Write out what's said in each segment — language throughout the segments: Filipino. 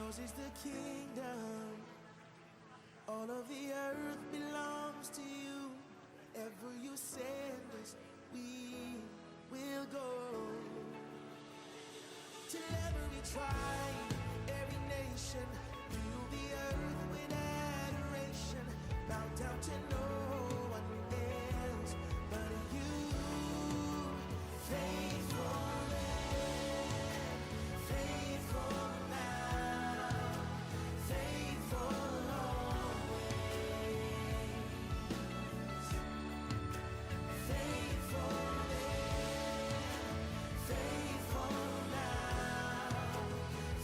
Yours is the kingdom. All of the earth belongs to you. Wherever you send us, we will go. Till every tribe, every nation, fill the earth with adoration. Bow down to no one else but you. Faithful then, faithful now, faithful always. Faithful then, faithful now,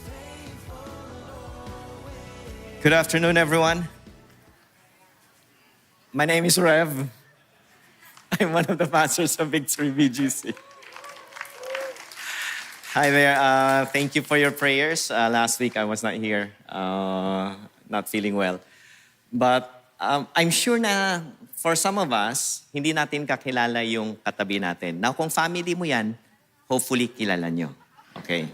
faithful always. Good afternoon, everyone. My name is Rev. I'm one of the pastors of Victory BGC. Hi there. Thank you for your prayers. Last week I was not here, not feeling well. But I'm sure na for some of us, hindi natin kakilala yung katabi natin. Now, kung family mo yan, hopefully kilala nyo. Okay?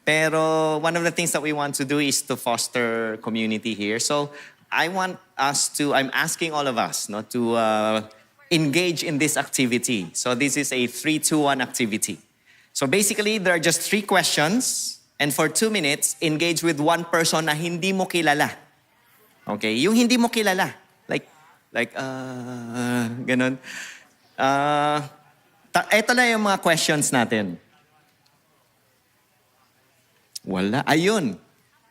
Pero one of the things that we want to do is to foster community here. So I'm asking all of us to engage in this activity. So this is a 3-2-1 activity. So basically, there are just 3 questions. And for 2 minutes, engage with one person na hindi mo kilala. Okay? Yung hindi mo kilala. Ganun. Ito na yung mga questions natin. Wala. Ayun.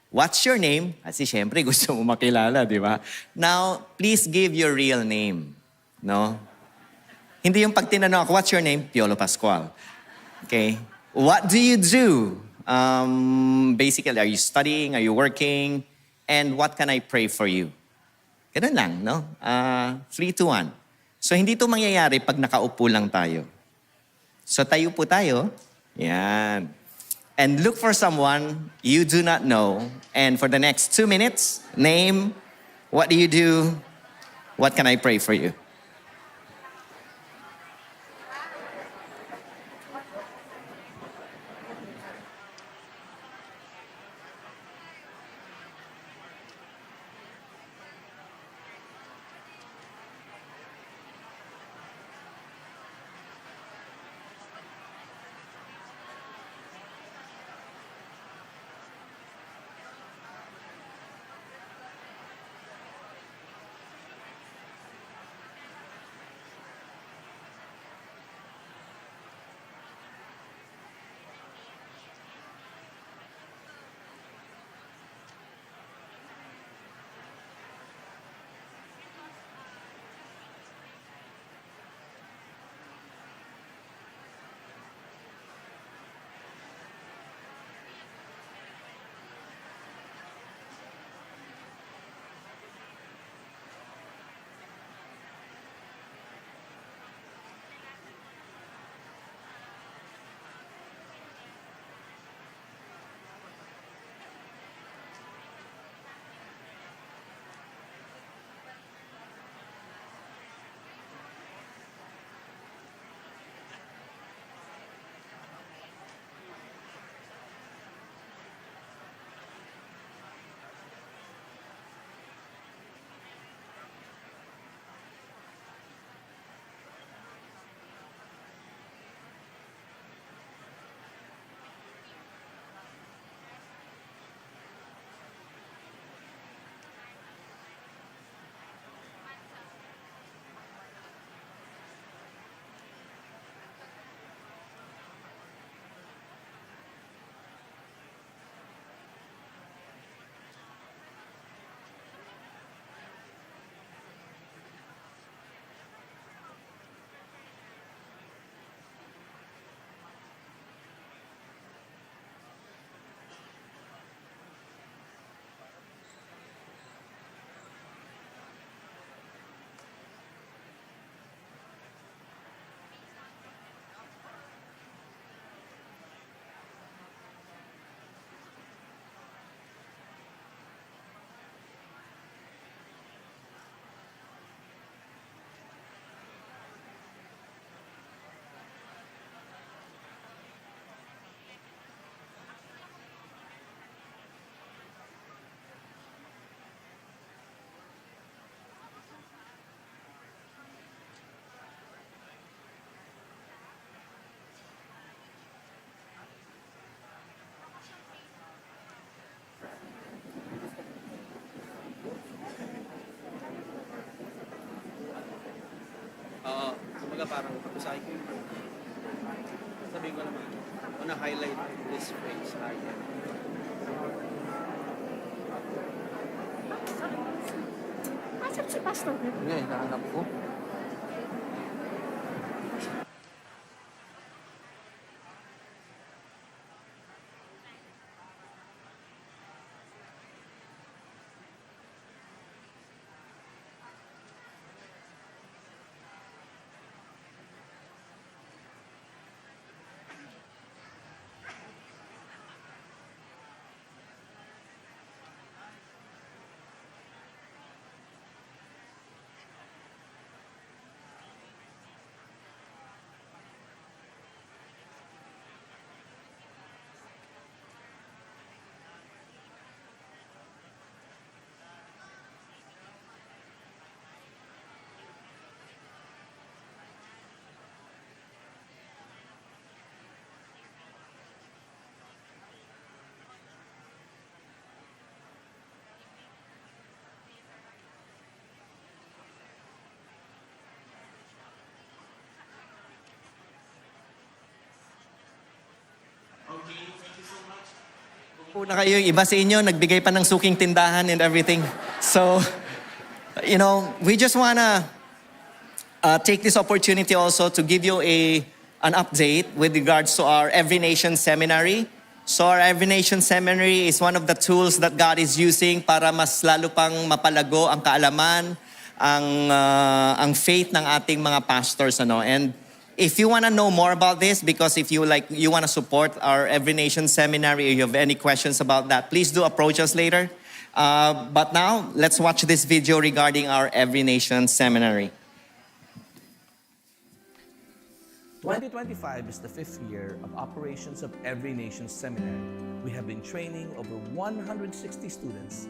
What's your name? Kasi syempre gusto mo makilala, di ba? Now, please give your real name. No? Hindi yung pag tinanong ako, what's your name? Piolo Pascual. Okay. What do you do? Basically, are you studying? Are you working? And what can I pray for you? Ganun lang, no? 3-2-1. So, hindi ito mangyayari pag nakaupo lang tayo. So, tayo po tayo. Yan. And look for someone you do not know. And for the next 2 minutes, name, what do you do? What can I pray for you? Kumbaga parang pag-usay ko yung sabihin ko naman, I wanna highlight this phrase, I am. Asan si Pastor? Hindi, nahanap ko. Una kayo, yung iba sa inyo, nagbigay pa ng suking tindahan and everything. So, you know, we just wanna take this opportunity also to give you an update with regards to our Every Nation Seminary. So our Every Nation Seminary is one of the tools that God is using para mas lalo pang mapalago ang kaalaman, ang faith ng ating mga pastors, ano. And if you want to know more about this, because if you want to support our Every Nation Seminary, or you have any questions about that, please do approach us later. But now, let's watch this video regarding our Every Nation Seminary. 2025 is the 5th year of operations of Every Nation Seminary. We have been training over 160 students.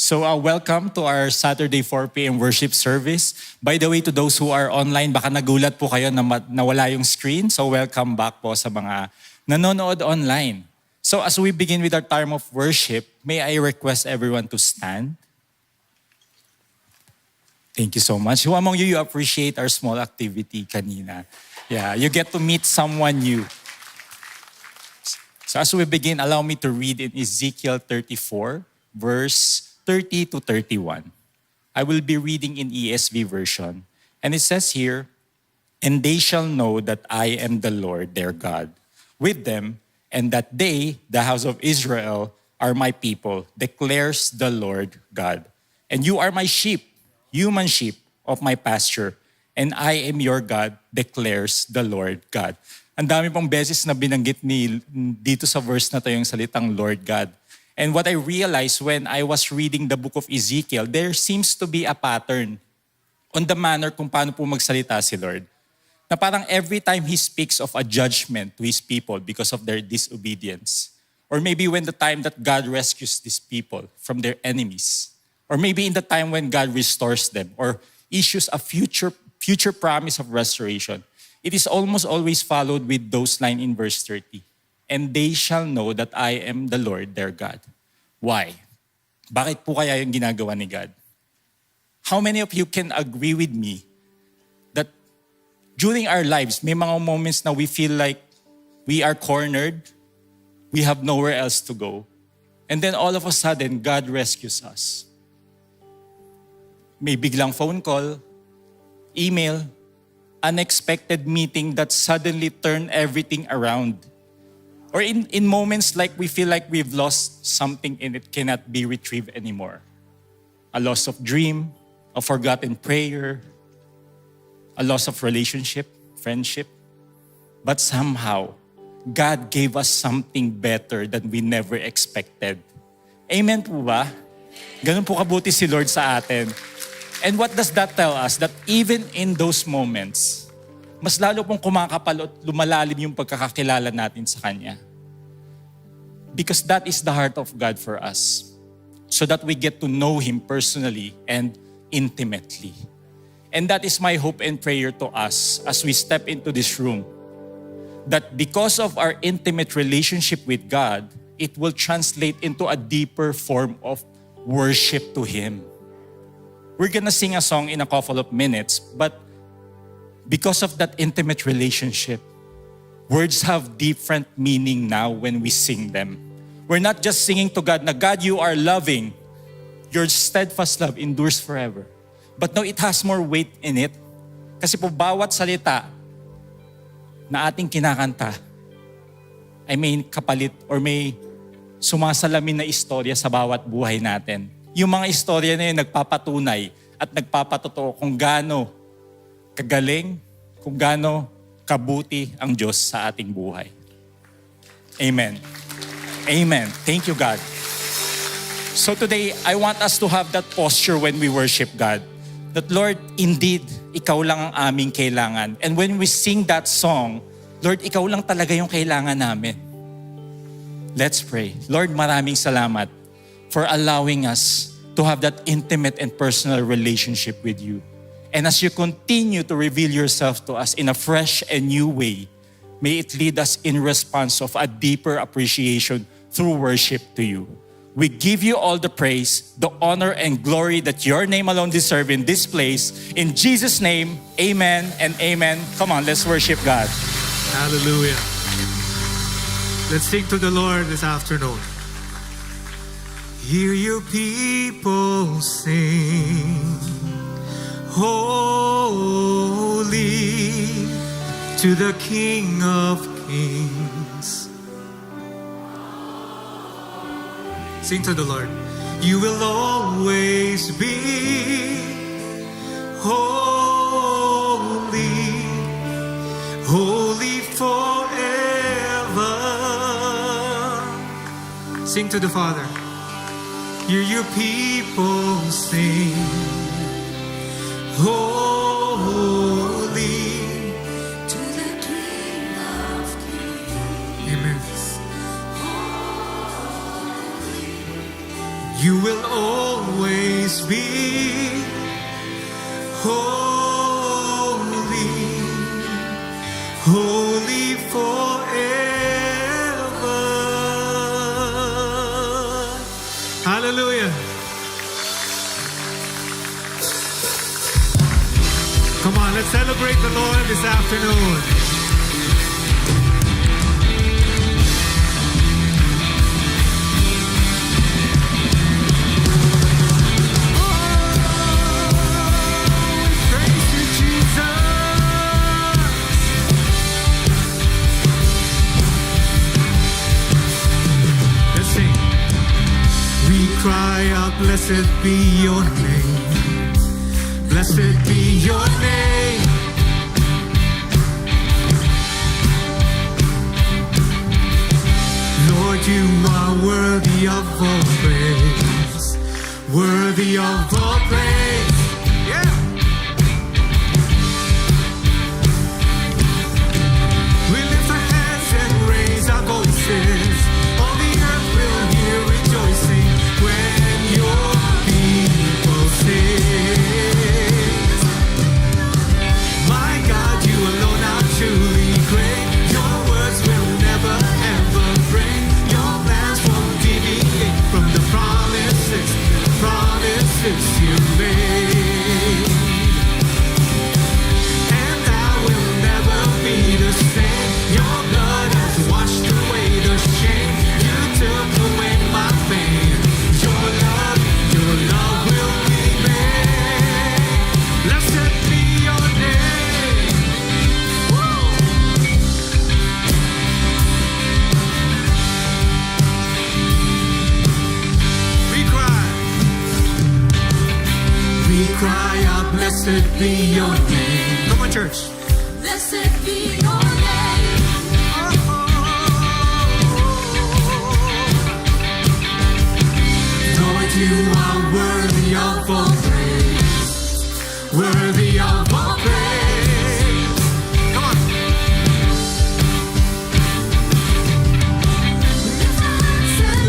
So welcome to our Saturday 4 p.m. worship service. By the way, to those who are online, baka nagulat po kayo na nawala yung screen. So welcome back po sa mga nanonood online. So as we begin with our time of worship, may I request everyone to stand? Thank you so much. Who among you appreciate our small activity kanina? Yeah, you get to meet someone new. So as we begin, allow me to read in Ezekiel 34, verse 30 to 31. I will be reading in ESV version. And it says here, "And they shall know that I am the Lord their God with them, and that they, the house of Israel, are my people, declares the Lord God. And you are my sheep, human sheep of my pasture, and I am your God, declares the Lord God." Ang dami pong beses na binanggit dito sa verse na to yung salitang Lord God. And what I realized when I was reading the book of Ezekiel, there seems to be a pattern on the manner kung paano po magsalita si Lord. Na parang every time He speaks of a judgment to His people because of their disobedience. Or maybe when the time that God rescues these people from their enemies. Or maybe in the time when God restores them or issues a future promise of restoration. It is almost always followed with those lines in verse 30. "And they shall know that I am the Lord their God." Why? Bakit po kaya yung ginagawa ni God? How many of you can agree with me that during our lives, may mga moments na we feel like we are cornered, we have nowhere else to go, and then all of a sudden, God rescues us. May biglang phone call, email, unexpected meeting that suddenly turned everything around. Or in moments like we feel like we've lost something and it cannot be retrieved anymore. A loss of dream, a forgotten prayer, a loss of relationship, friendship. But somehow, God gave us something better than we never expected. Amen po ba? Ganun po kabuti si Lord sa atin. And what does that tell us? That even in those moments, mas lalo pong kumakapal at lumalalim yung pagkakakilala natin sa Kanya. Because that is the heart of God for us. So that we get to know Him personally and intimately. And that is my hope and prayer to us as we step into this room. That because of our intimate relationship with God, it will translate into a deeper form of worship to Him. We're gonna sing a song in a couple of minutes, but because of that intimate relationship, words have different meaning now when we sing them. We're not just singing to God na, "God, you are loving. Your steadfast love endures forever." But no, it has more weight in it. Kasi po bawat salita na ating kinakanta ay may kapalit or may sumasalamin na istorya sa bawat buhay natin. Yung mga istorya na yun nagpapatunay at nagpapatotoo kung gaano kagaling, kung gaano kabuti ang Diyos sa ating buhay. Amen. Amen. Thank you, God. So today, I want us to have that posture when we worship God. That Lord, indeed, Ikaw lang ang aming kailangan. And when we sing that song, Lord, Ikaw lang talaga yung kailangan namin. Let's pray. Lord, maraming salamat for allowing us to have that intimate and personal relationship with You. And as You continue to reveal Yourself to us in a fresh and new way, may it lead us in response of a deeper appreciation through worship to You. We give You all the praise, the honor, and glory that Your name alone deserves in this place. In Jesus' name, amen and amen. Come on, let's worship God. Hallelujah. Let's sing to the Lord this afternoon. Hear Your people sing, holy to the King of Kings. Sing to the Lord. You will always be holy, holy forever. Sing to the Father. Hear Your people sing, holy To the King of Kings. Amen. You will always be holy, holy forever. Hallelujah. Come on, let's celebrate the Lord this afternoon. Praise you, Jesus. Let's sing. We cry out, blessed be your name. Blessed be your name. Lord, you are worthy of all praise. Worthy of all praise. Yeah. We lift our hands and raise our voices. All the earth will hear rejoicing when your people sing. My God, you alone are truly great. Your words will never ever break. Your plans won't deviate from the promises you made. And I will never be the same. Your blood has washed away the shame. You took away my pain. Your love will remain. Blessed be your name. We cry out, blessed be your name. Come on, church. Blessed be your name. Lord, you are worthy of all praise. Worthy of all praise. Come on.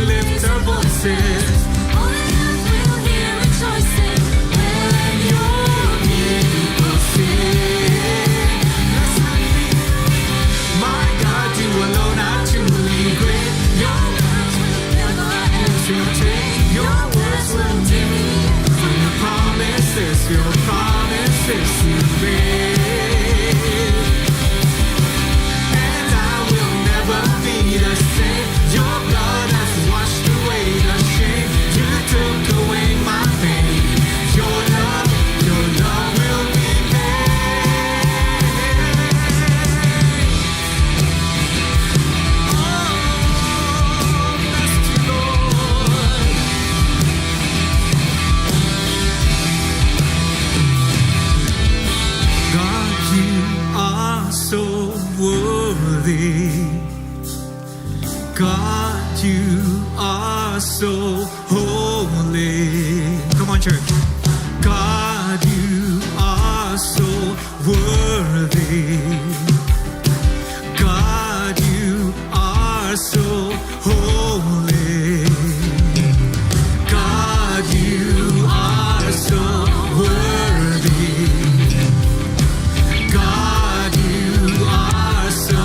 Lift our voices. All the earth will hear rejoicing when Your people sing. Blessed be. My God, you alone are truly great. Your words will never entertain. Your words will deviate from your promises you made. And I will never be the same. Your blood has washed away the shame. You took away my pain. Your love will remain. Oh, bless you, Lord. God, you are so worthy. God, you are so holy. Come on, church. God, you are so worthy. God, you are so holy. God, you are so worthy. God, you are so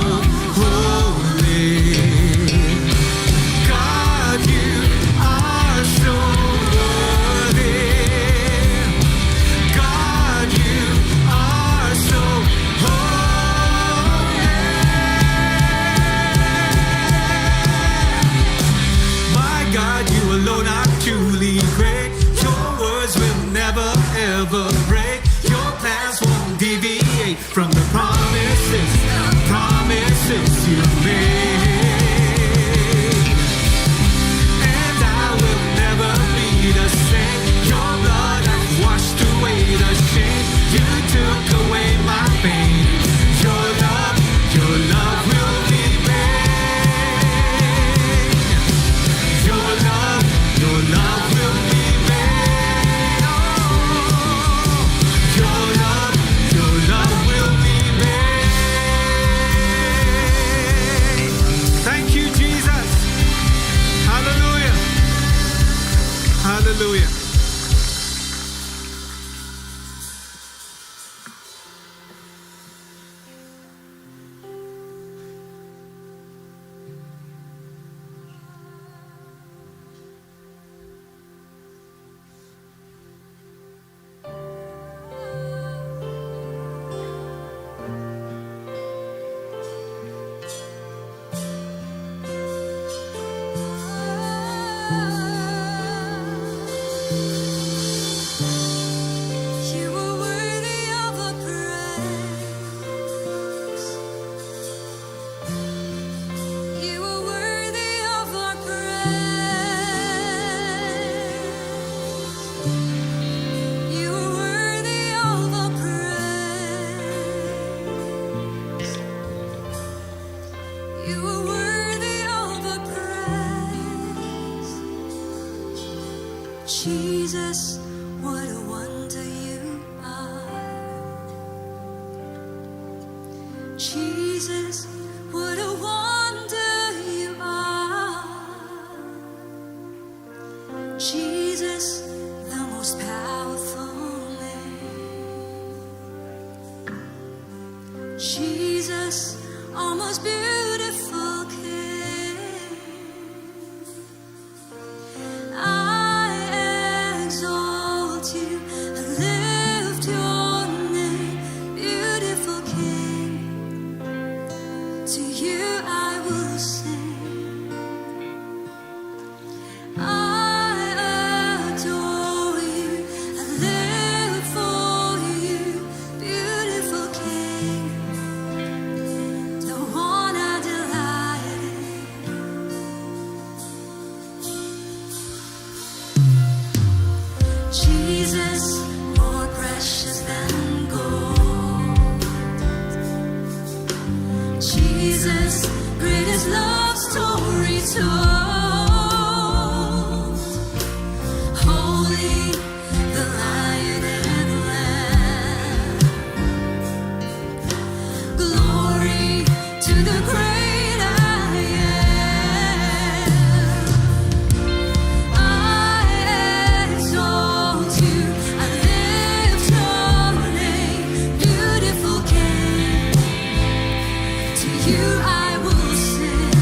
holy. God, you are You are worthy of our praise. You are worthy of our praise. You are worthy of our praise. You are worthy of our praise. Jesus, what a wonder you are. Jesus, what a wonder you are. Jesus, the most powerful name. Jesus, our most beautiful King. I exalt you and lift your name, beautiful King. To you I will sing. I adore you and live for you, beautiful King. The one I delight in. Jesus, more precious than gold. Jesus, greatest love story told. Holy, the Lion and Lamb. Glory to the great I am. I exalt you, I lift your name, beautiful King. To you I will sing.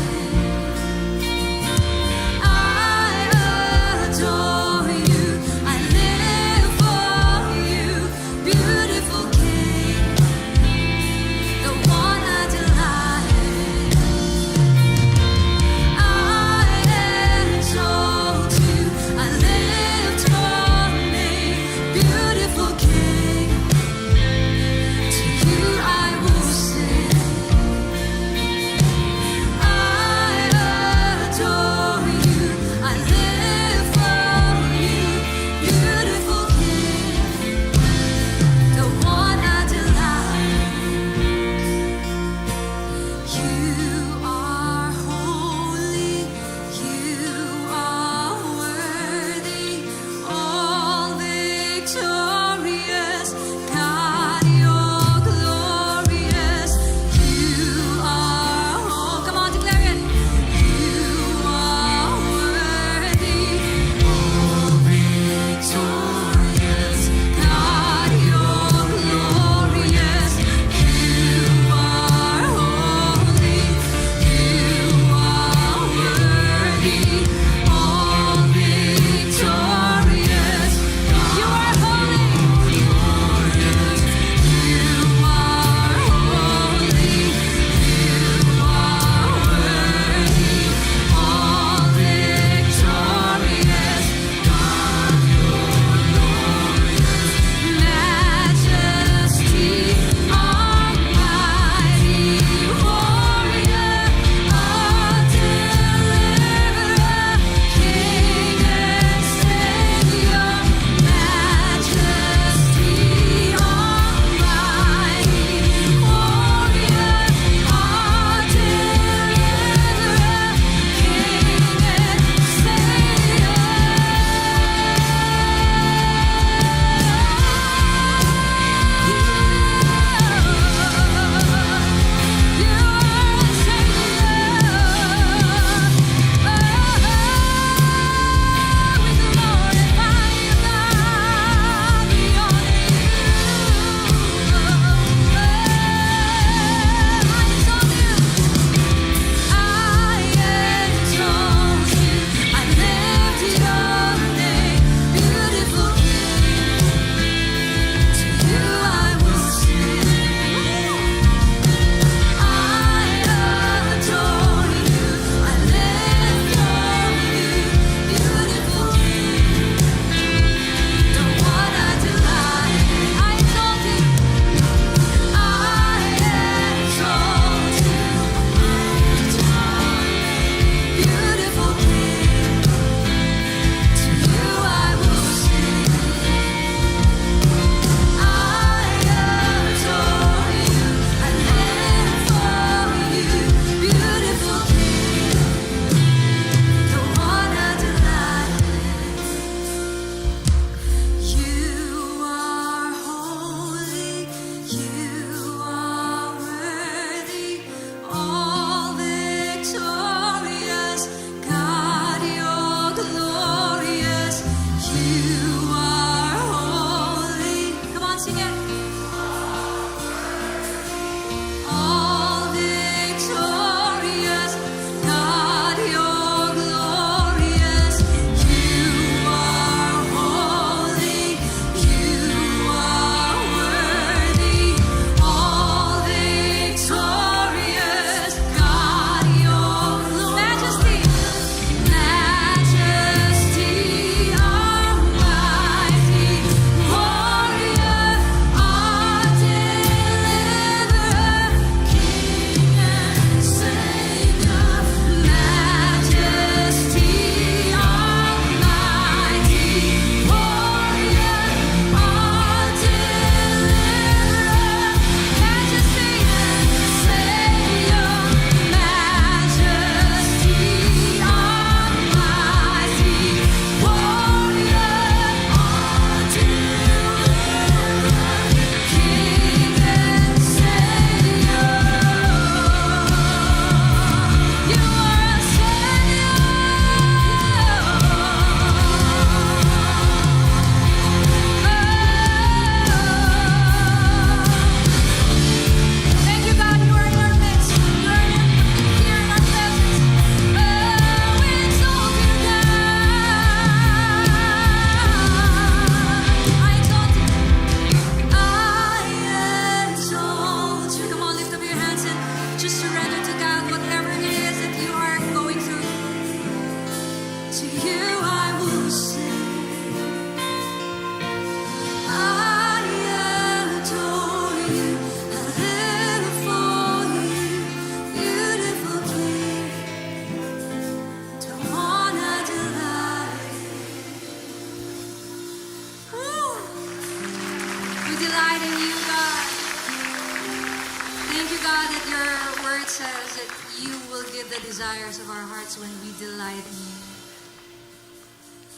Thank you, God, that your word says that you will give the desires of our hearts when we delight in you.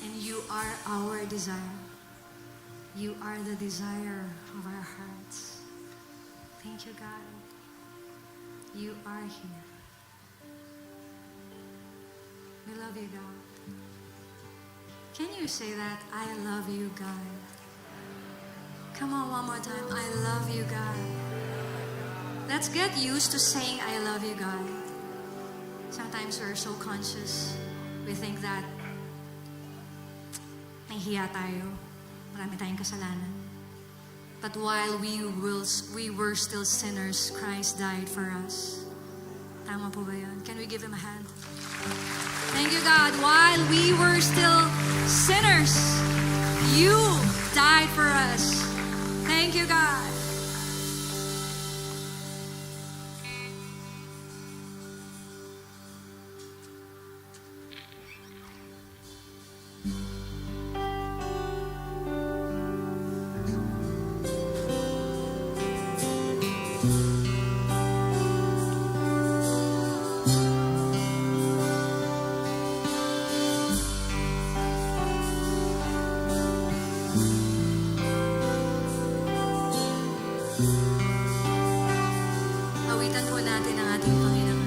And you are our desire. You are the desire of our hearts. Thank you, God. You are here. We love you, God. Can you say that? I love you, God. Come on, one more time. I love you, God. Let's get used to saying, I love you, God. Sometimes we're so conscious. We think that nahihiya tayo. Marami tayong kasalanan. But while we were still sinners, Christ died for us. Tama po ba yun? Can we give Him a hand? Thank you, God. While we were still sinners, you died for us. Thank you, God. Awitan po natin ang ating Panginoon.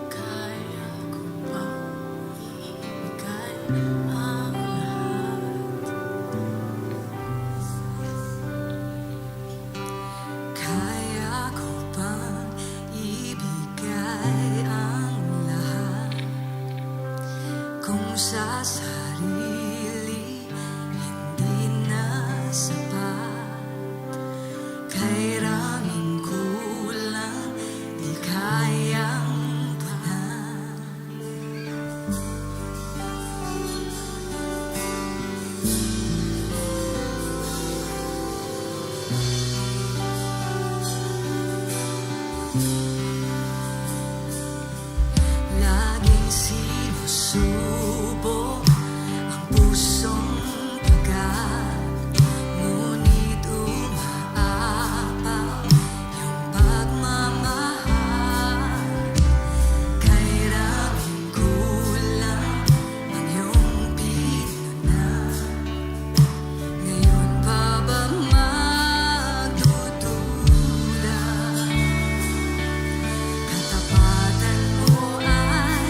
Kaya ko bang ibigay ang lahat? Kaya ko bang ibigay ang lahat? Kung sa sarili hindi na sapat, kay raming kulang di kayang punan. Laging sinusubo ang pusong pagat, ngunit umaapaw yung pagmamahal. Kay raming kulang ang iyong pinunan. Ngayon pa ba magdududa? Katapatan mo ay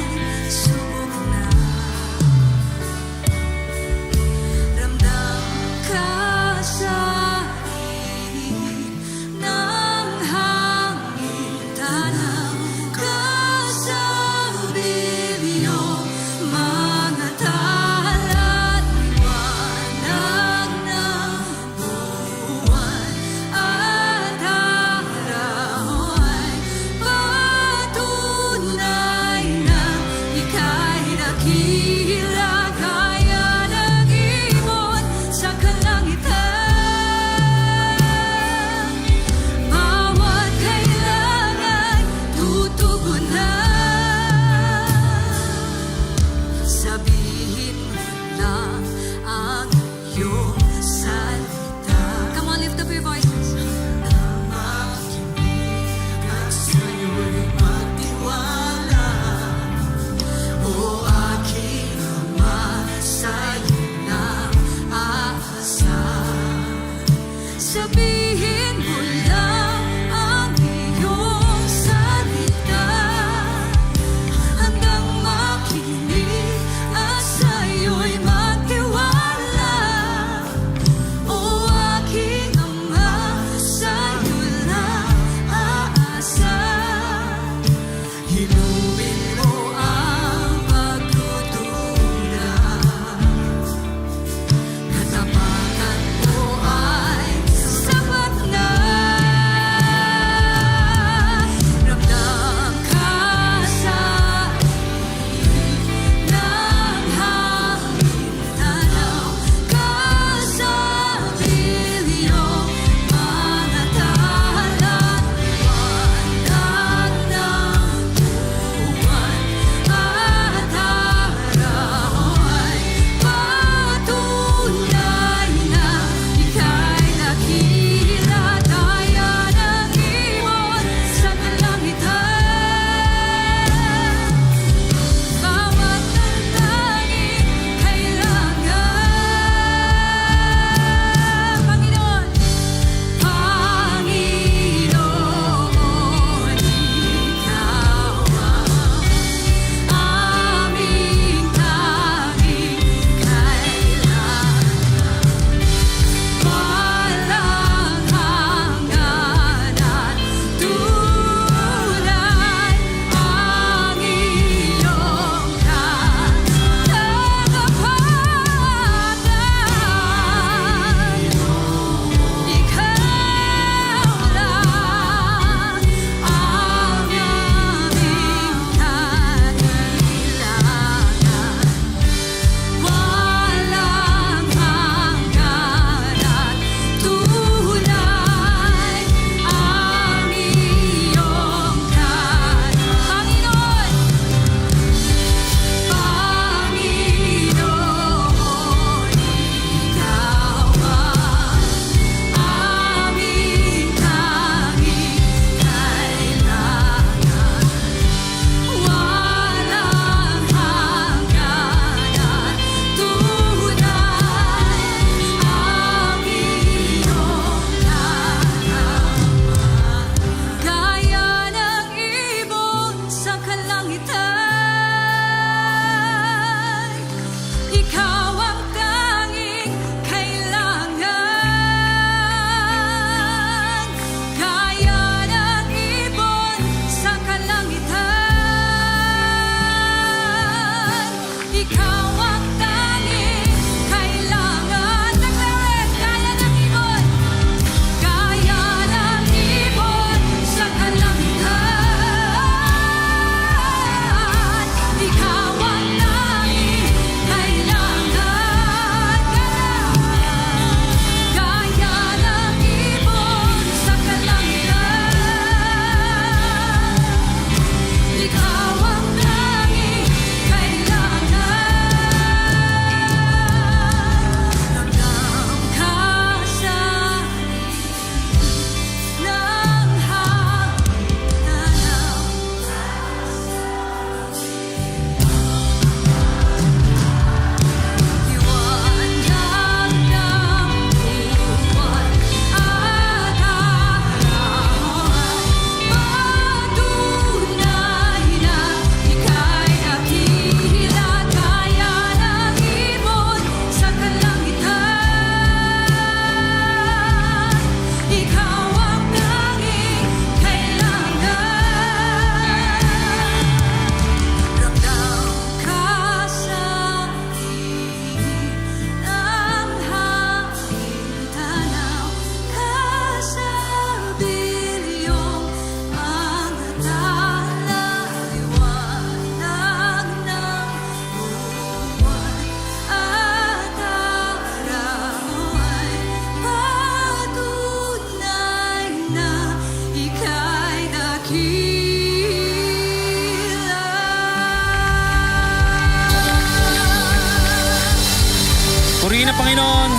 Purihin ang Panginoon.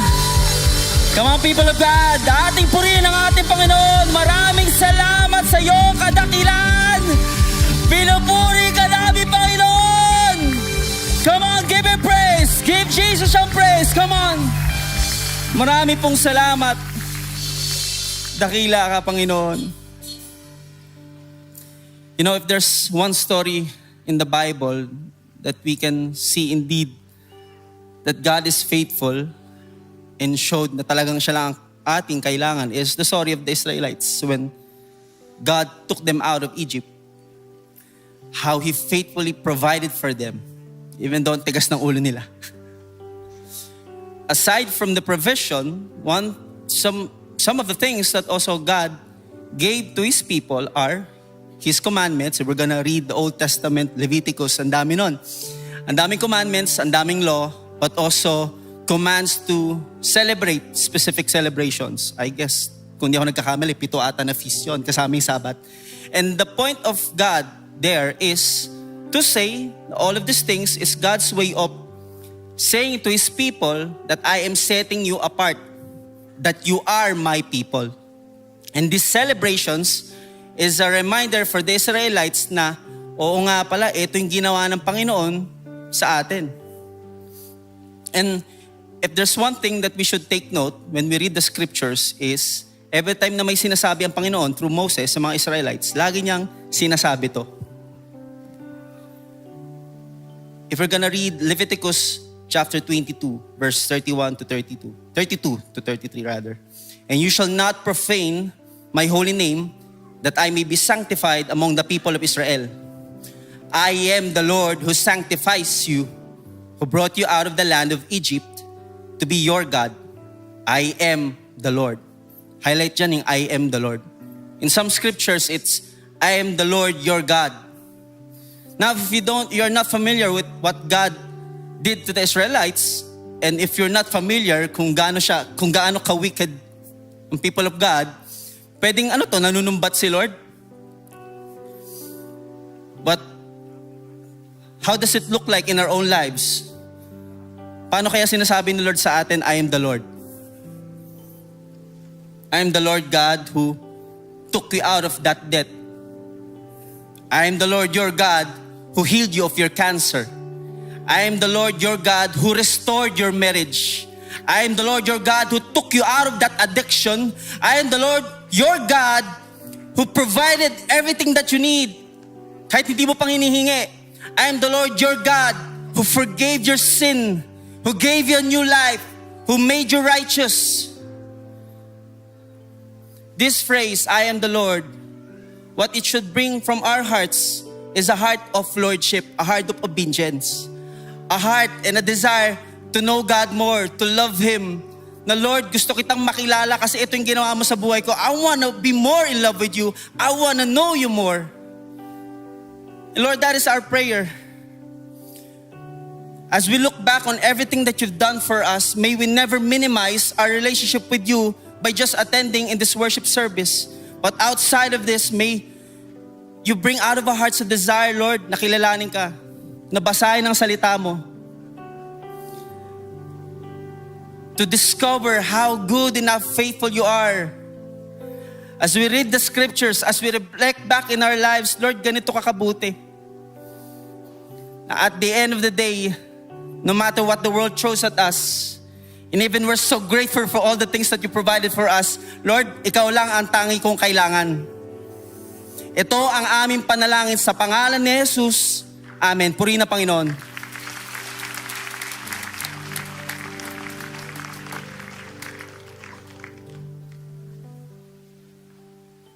Come on, people of God. Ating purihin ang ating Panginoon. Maraming salamat sa iyong kadakilan. Pinupuri ka namin, Panginoon. Come on, give Him praise. Give Jesus ang praise. Come on. Marami pong salamat. Dakila ka, Panginoon. You know, if there's one story in the Bible that we can see indeed that God is faithful and showed na talagang siya lang ang ating kailangan is the story of the Israelites when God took them out of Egypt. How He faithfully provided for them even though ang tigas ng ulo nila. Aside from the provision, some of the things that also God gave to His people are His commandments. We're gonna read the Old Testament, Leviticus, ang dami nun. Ang daming commandments, ang daming law, but also commands to celebrate specific celebrations. I guess, kung di ako nagkakamali, 7 ata na feast yun, kasama yung Sabbath. And the point of God there is to say all of these things is God's way of saying to His people that I am setting you apart, that you are my people. And these celebrations is a reminder for the Israelites na, oo nga pala, ito yung ginawa ng Panginoon sa atin. And if there's one thing that we should take note when we read the scriptures is every time na may sinasabi ang Panginoon through Moses sa mga Israelites, lagi niyang sinasabi to. If we're gonna read Leviticus chapter 22, verse 31 to 32, 32 to 33 rather. And you shall not profane my holy name, that I may be sanctified among the people of Israel. I am the Lord who sanctifies you, who brought you out of the land of Egypt to be your God. I am the Lord. Highlight dyan yung I am the Lord. In some scriptures, it's I am the Lord your God. Now, if you're not familiar with what God did to the Israelites, and if you're not familiar kung gaano ka-wicked ang people of God, pwedeng nanunumbat si Lord? But how does it look like in our own lives? Paano kaya sinasabi ni Lord sa atin, I am the Lord? I am the Lord God who took you out of that debt. I am the Lord your God who healed you of your cancer. I am the Lord your God who restored your marriage. I am the Lord your God who took you out of that addiction. I am the Lord your God who provided everything that you need. Kahit hindi mo pang hinihingi. I am the Lord your God who forgave your sin, who gave you a new life, who made you righteous. This phrase, I am the Lord, what it should bring from our hearts is a heart of lordship, a heart of obedience, a heart and a desire to know God more, to love Him. Na Lord, gusto kitang makilala kasi ito yung ginawa mo sa buhay ko. I wanna be more in love with you. I wanna know you more. And Lord, that is our prayer. As we look back on everything that you've done for us, may we never minimize our relationship with you by just attending in this worship service. But outside of this, may you bring out of our hearts a desire, Lord, na kilalanin ka, na basahin ang salita mo, to discover how good and how faithful you are. As we read the scriptures, as we reflect back in our lives, Lord, ganito ka kabuti. At the end of the day, no matter what the world throws at us, and even we're so grateful for all the things that you provided for us, Lord, ikaw lang ang tangi kong kailangan. Ito ang aming panalangin sa pangalan ni Jesus. Amen. Purihin na Panginoon.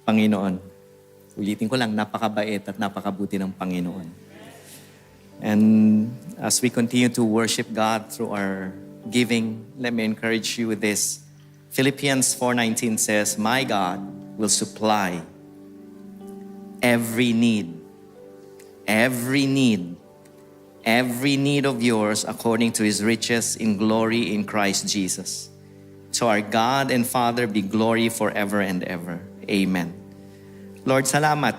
Panginoon, ulitin ko lang, napakabait at napakabuti ng Panginoon. And as we continue to worship God through our giving, let me encourage you with this. Philippians 4:19 says, my God will supply every need of yours according to His riches in glory in Christ Jesus. So our God and Father be glory forever and ever. Amen. Lord, salamat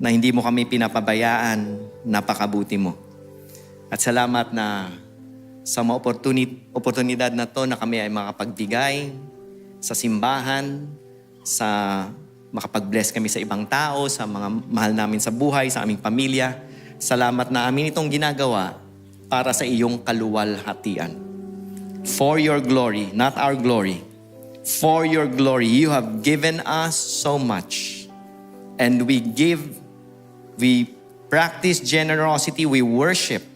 na hindi mo kami pinapabayaan, napakabuti mo. At salamat na sa mga oportunidad na to na kami ay makapagbigay sa simbahan, sa makapag-bless kami sa ibang tao, sa mga mahal namin sa buhay, sa aming pamilya. Salamat na amin itong ginagawa para sa iyong kaluwalhatian. For your glory, not our glory. For your glory, you have given us so much. And we practice generosity, we worship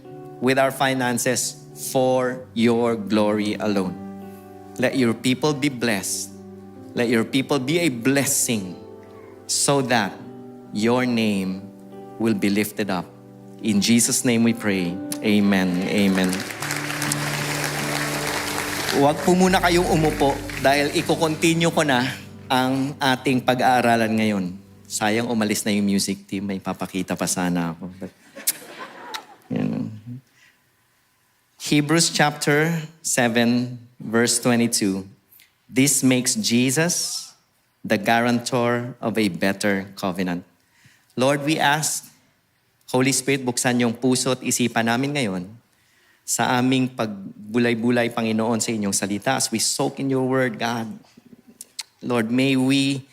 with our finances for your glory alone. Let your people be blessed. Let your people be a blessing so that your name will be lifted up. In Jesus' name we pray. Amen. Amen. Huwag po muna kayong umupo dahil iko-continue ko na ang ating pag-aaralan ngayon. Sayang umalis na yung music team. May papakita pa sana ako. But, yan. Hebrews chapter 7, verse 22. This makes Jesus the guarantor of a better covenant. Lord, we ask, Holy Spirit, buksan yung puso at isipan namin ngayon sa aming pagbulay-bulay, Panginoon, sa inyong salita. As we soak in your word, God, Lord, may we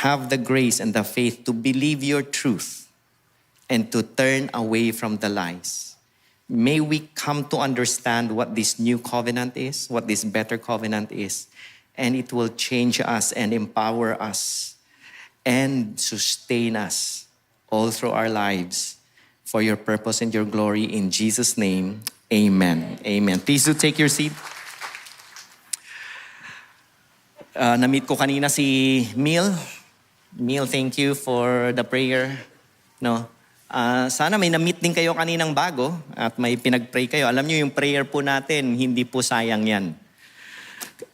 have the grace and the faith to believe your truth and to turn away from the lies. May we come to understand what this new covenant is, what this better covenant is, and it will change us and empower us and sustain us all through our lives for your purpose and your glory. In Jesus' name, amen. Amen. Please do take your seat. Na-meet ko kanina si Mil. Mil, thank you for the prayer. No? Sana may na-meet din kayo kaninang bago at may pinag-pray kayo. Alam niyo yung prayer po natin, hindi po sayang yan.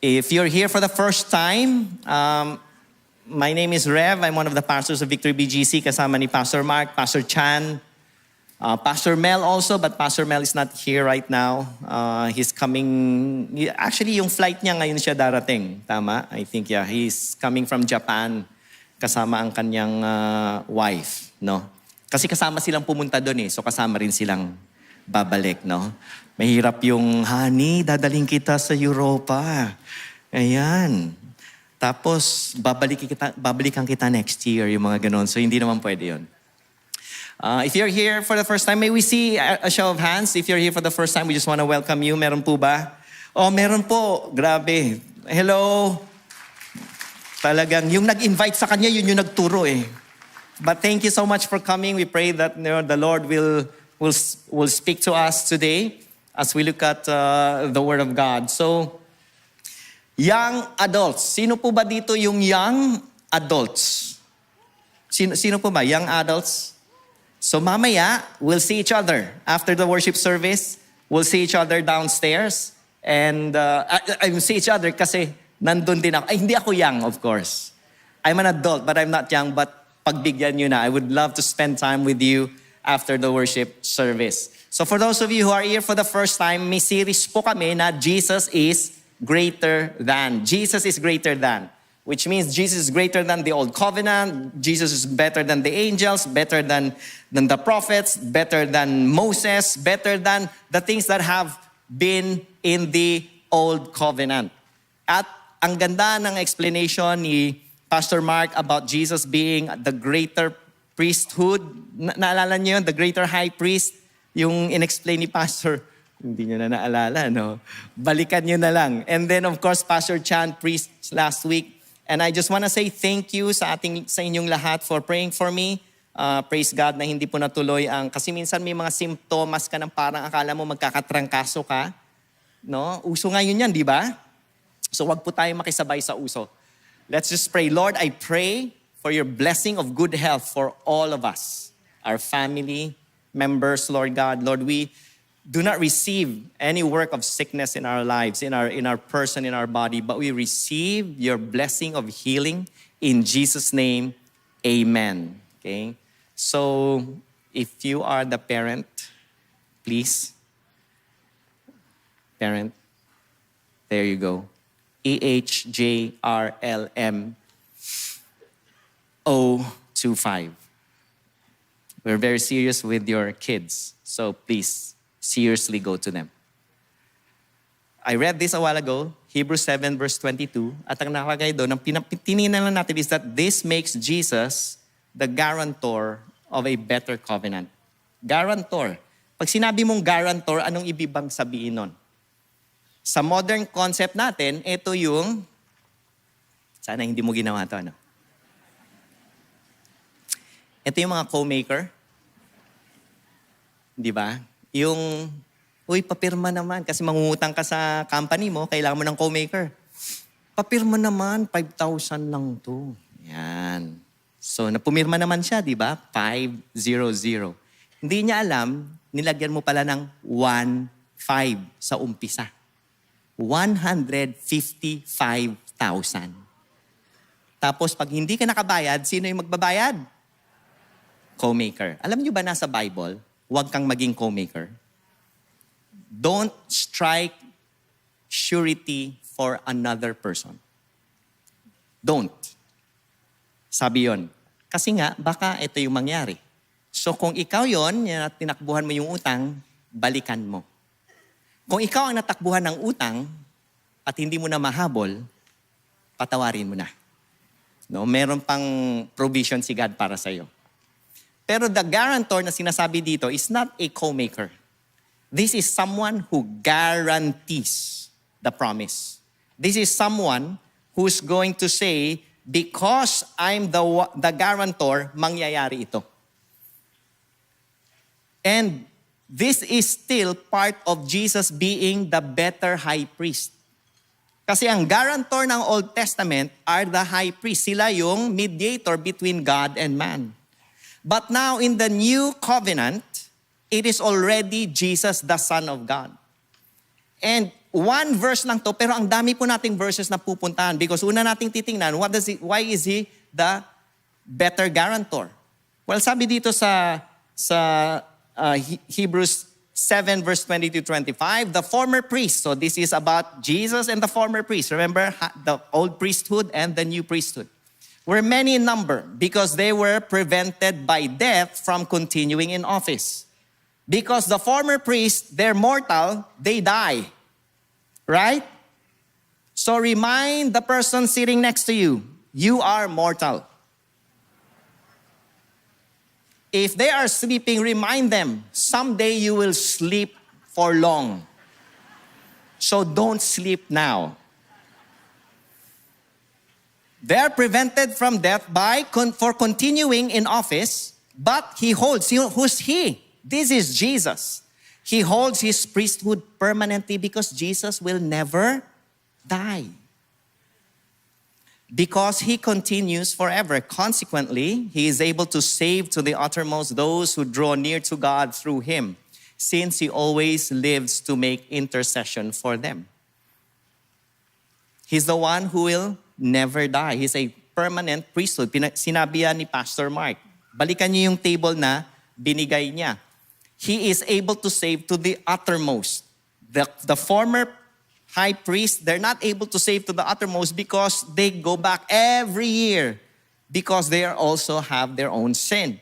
If you're here for the first time, my name is Rev. I'm one of the pastors of Victory BGC kasama ni Pastor Mark, Pastor Chan, Pastor Mel also, but Pastor Mel is not here right now. He's coming, actually yung flight niya ngayon siya darating. Tama? I think, yeah. He's coming from Japan kasama ang kanyang wife, no? Kasi kasama silang pumunta doon eh. So kasama rin silang babalik, no? Mahirap yung, honey, dadaling kita sa Europa. Ayan. Tapos, babalikan kita next year, yung mga ganon. So hindi naman pwede yun. If you're here for the first time, may we see a show of hands? If you're here for the first time, we just want to welcome you. Meron po ba? Oh, meron po. Grabe. Hello. Talagang, yung nag-invite sa kanya, yun yung nagturo eh. But thank you so much for coming. We pray that the Lord will speak to us today as we look at the Word of God. So, young adults. Sino po ba dito yung young adults? Sino po ba? Young adults? So mamaya, we'll see each other. After the worship service, we'll see each other downstairs. And I will see each other kasi nandun din ako. Ay, hindi ako young, of course. I'm an adult, but I'm not young. But pagbigyan nyo na. I would love to spend time with you after the worship service. So for those of you who are here for the first time, may series po kami na Jesus is greater than. Jesus is greater than. Which means Jesus is greater than the old covenant. Jesus is better than the angels, better than the prophets, better than Moses, better than the things that have been in the old covenant. At ang ganda ng explanation ni Pastor Mark about Jesus being the greater priesthood. Naalala niyo yun? The greater high priest. Yung in-explain ni Pastor. Hindi niyo na naalala, no? Balikan niyo na lang. And then, of course, Pastor Chan preached last week. And I just want to say thank you sa inyong lahat for praying for me. Praise God na hindi po natuloy ang... Kasi minsan may mga simptomas ka ng parang akala mo magkakatrangkaso ka. No? Uso ngayon yan, di ba? So wag po tayo makisabay sa uso. Let's just pray. Lord, I pray for your blessing of good health for all of us, our family members, Lord God. Lord, we do not receive any work of sickness in our lives, in our person, in our body, but we receive your blessing of healing in Jesus' name. Amen. Okay? So, if you are the parent, please, parent, there you go. EHJRLM025. We're very serious with your kids, so please seriously go to them. I read this a while ago, Hebrews 7 verse 22, at ang nakalagay doon, ang tinignan lang natin is that this makes Jesus the guarantor of a better covenant. Guarantor. Pag sinabi mong guarantor, anong ibig bang sabihin nun? Sa modern concept natin, ito yung, sana hindi mo ginawa ito, ano? Ito yung mga co-maker. Di ba? Yung, uy, papirma naman kasi mangungutang ka sa company mo, kailangan mo ng co-maker. Papirma naman, 5,000 lang to. Yan. So, napumirma naman siya, di ba? 500. Hindi niya alam, nilagyan mo pala ng 1,500 sa umpisa. 155,000. Tapos, pag hindi ka nakabayad, sino yung magbabayad? Co-maker. Alam niyo ba nasa Bible, huwag kang maging co-maker? Don't strike surety for another person. Don't. Sabi yon. Kasi nga, baka ito yung mangyari. So kung ikaw yon, tinakbuhan mo yung utang, balikan mo. Kung ikaw ang natakbuhan ng utang at hindi mo na mahabol, patawarin mo na. No, meron pang provision si God para sa iyo. Pero the guarantor na sinasabi dito is not a co-maker. This is someone who guarantees the promise. This is someone who's going to say, because I'm the guarantor, mangyayari ito. And this is still part of Jesus being the better high priest. Kasi ang guarantor ng Old Testament are the high priest. Sila yung mediator between God and man. But now in the new covenant, it is already Jesus, the Son of God. And one verse lang to, pero ang dami po nating verses na pupuntahan because una nating titingnan, why is he the better guarantor? Well, sabi dito sa Hebrews 7 verse 20 to 25, the former priest. So this is about Jesus and the former priest. Remember the old priesthood and the new priesthood. Were many in number because they were prevented by death from continuing in office. Because the former priests, they're mortal, they die. Right? So remind the person sitting next to you, you are mortal. If they are sleeping, remind them, someday you will sleep for long. So don't sleep now. They are prevented from death for continuing in office, but he holds, who's he? This is Jesus. He holds his priesthood permanently because Jesus will never die. Because he continues forever. Consequently, he is able to save to the uttermost those who draw near to God through him, since he always lives to make intercession for them. He's the one who will never die. He's a permanent priesthood. Sinabi yan ni Pastor Mark. Balikan niyo yung table na binigay niya. He is able to save to the uttermost. The former high priest, they're not able to save to the uttermost because they go back every year because they also have their own sin.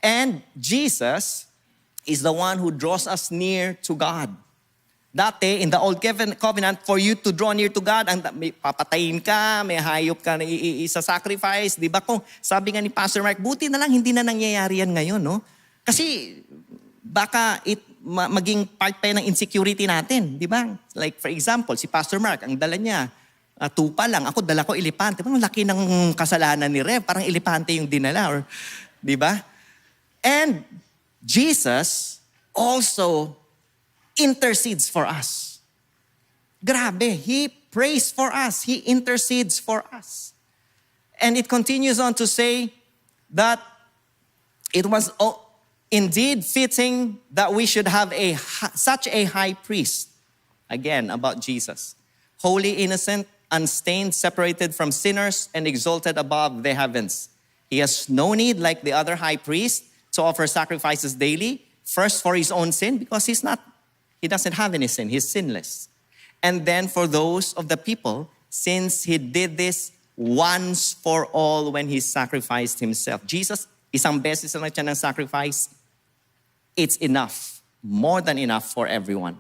And Jesus is the one who draws us near to God. Dati, in the Old Covenant, for you to draw near to God, may papatayin ka, may hayop ka na isa-sacrifice. Di ba? Kung sabi nga ni Pastor Mark, buti na lang hindi na nangyayari yan ngayon, no? Kasi baka maging part pa ng insecurity natin, di ba? Like for example, si Pastor Mark, ang dala niya, tupa lang. Ako, dala ko elepante. Parang laki ng kasalanan ni Rev. Parang elepante yung dinala. Or, di ba? And Jesus also intercedes for us. Grabe. He prays for us. He intercedes for us. And it continues on to say that it was indeed fitting that we should have such a high priest. Again, about Jesus. Holy, innocent, unstained, separated from sinners, and exalted above the heavens. He has no need, like the other high priest, to offer sacrifices daily. First for his own sin, because he doesn't have any sin. He's sinless. And then for those of the people, since he did this once for all when he sacrificed himself. Jesus, isang beses lang siya ng sacrifice, it's enough, more than enough for everyone.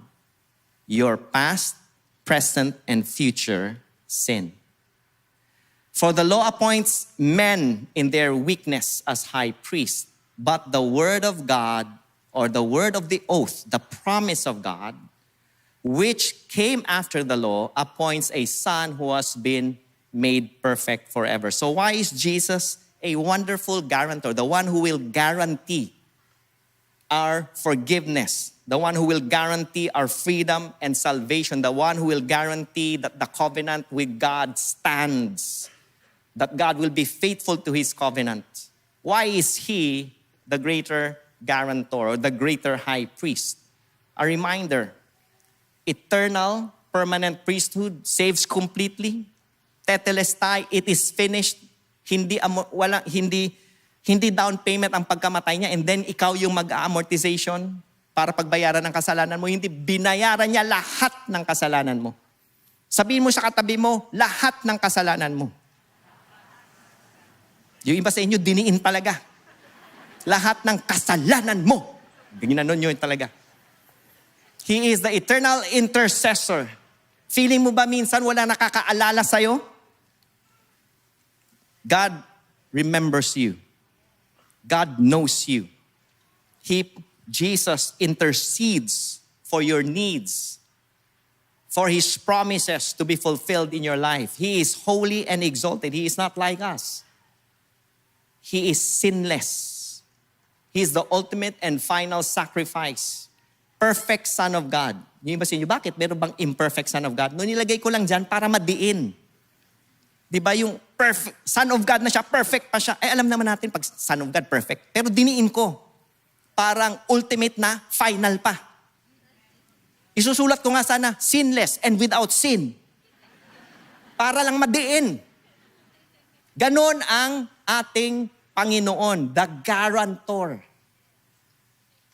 Your past, present, and future sin. For the law appoints men in their weakness as high priests, but the word of God, or the word of the oath, the promise of God, which came after the law, appoints a son who has been made perfect forever. So why is Jesus a wonderful guarantor, the one who will guarantee our forgiveness, the one who will guarantee our freedom and salvation, the one who will guarantee that the covenant with God stands, that God will be faithful to His covenant? Why is He the greater guarantor or the greater high priest? A reminder, eternal, permanent priesthood saves completely. Tetelestai, it is finished. Hindi down payment ang pagkamatay niya and then ikaw yung mag-amortization para pagbayaran ng kasalanan mo. Hindi, binayaran niya lahat ng kasalanan mo. Sabihin mo sa katabi mo, lahat ng kasalanan mo. Yung iba sa inyo, diniin talaga. Lahat ng kasalanan mo. Ginanon nyo yun talaga. He is the eternal intercessor. Feeling mo ba minsan wala nakakaalala sa'yo? God remembers you. God knows you. Jesus intercedes for your needs, for His promises to be fulfilled in your life. He is holy and exalted. He is not like us. He is sinless. He is the ultimate and final sacrifice. Perfect Son of God. Yung iba sa inyo, bakit meron bang imperfect Son of God? No, nilagay ko lang dyan para madiin. Di ba yung perfect, Son of God na siya, perfect pa siya. Alam naman natin pag Son of God, perfect. Pero diniin ko. Parang ultimate na, final pa. Isusulat ko nga sana, sinless and without sin. Para lang madiin. Ganon ang ating Panginoon, the guarantor.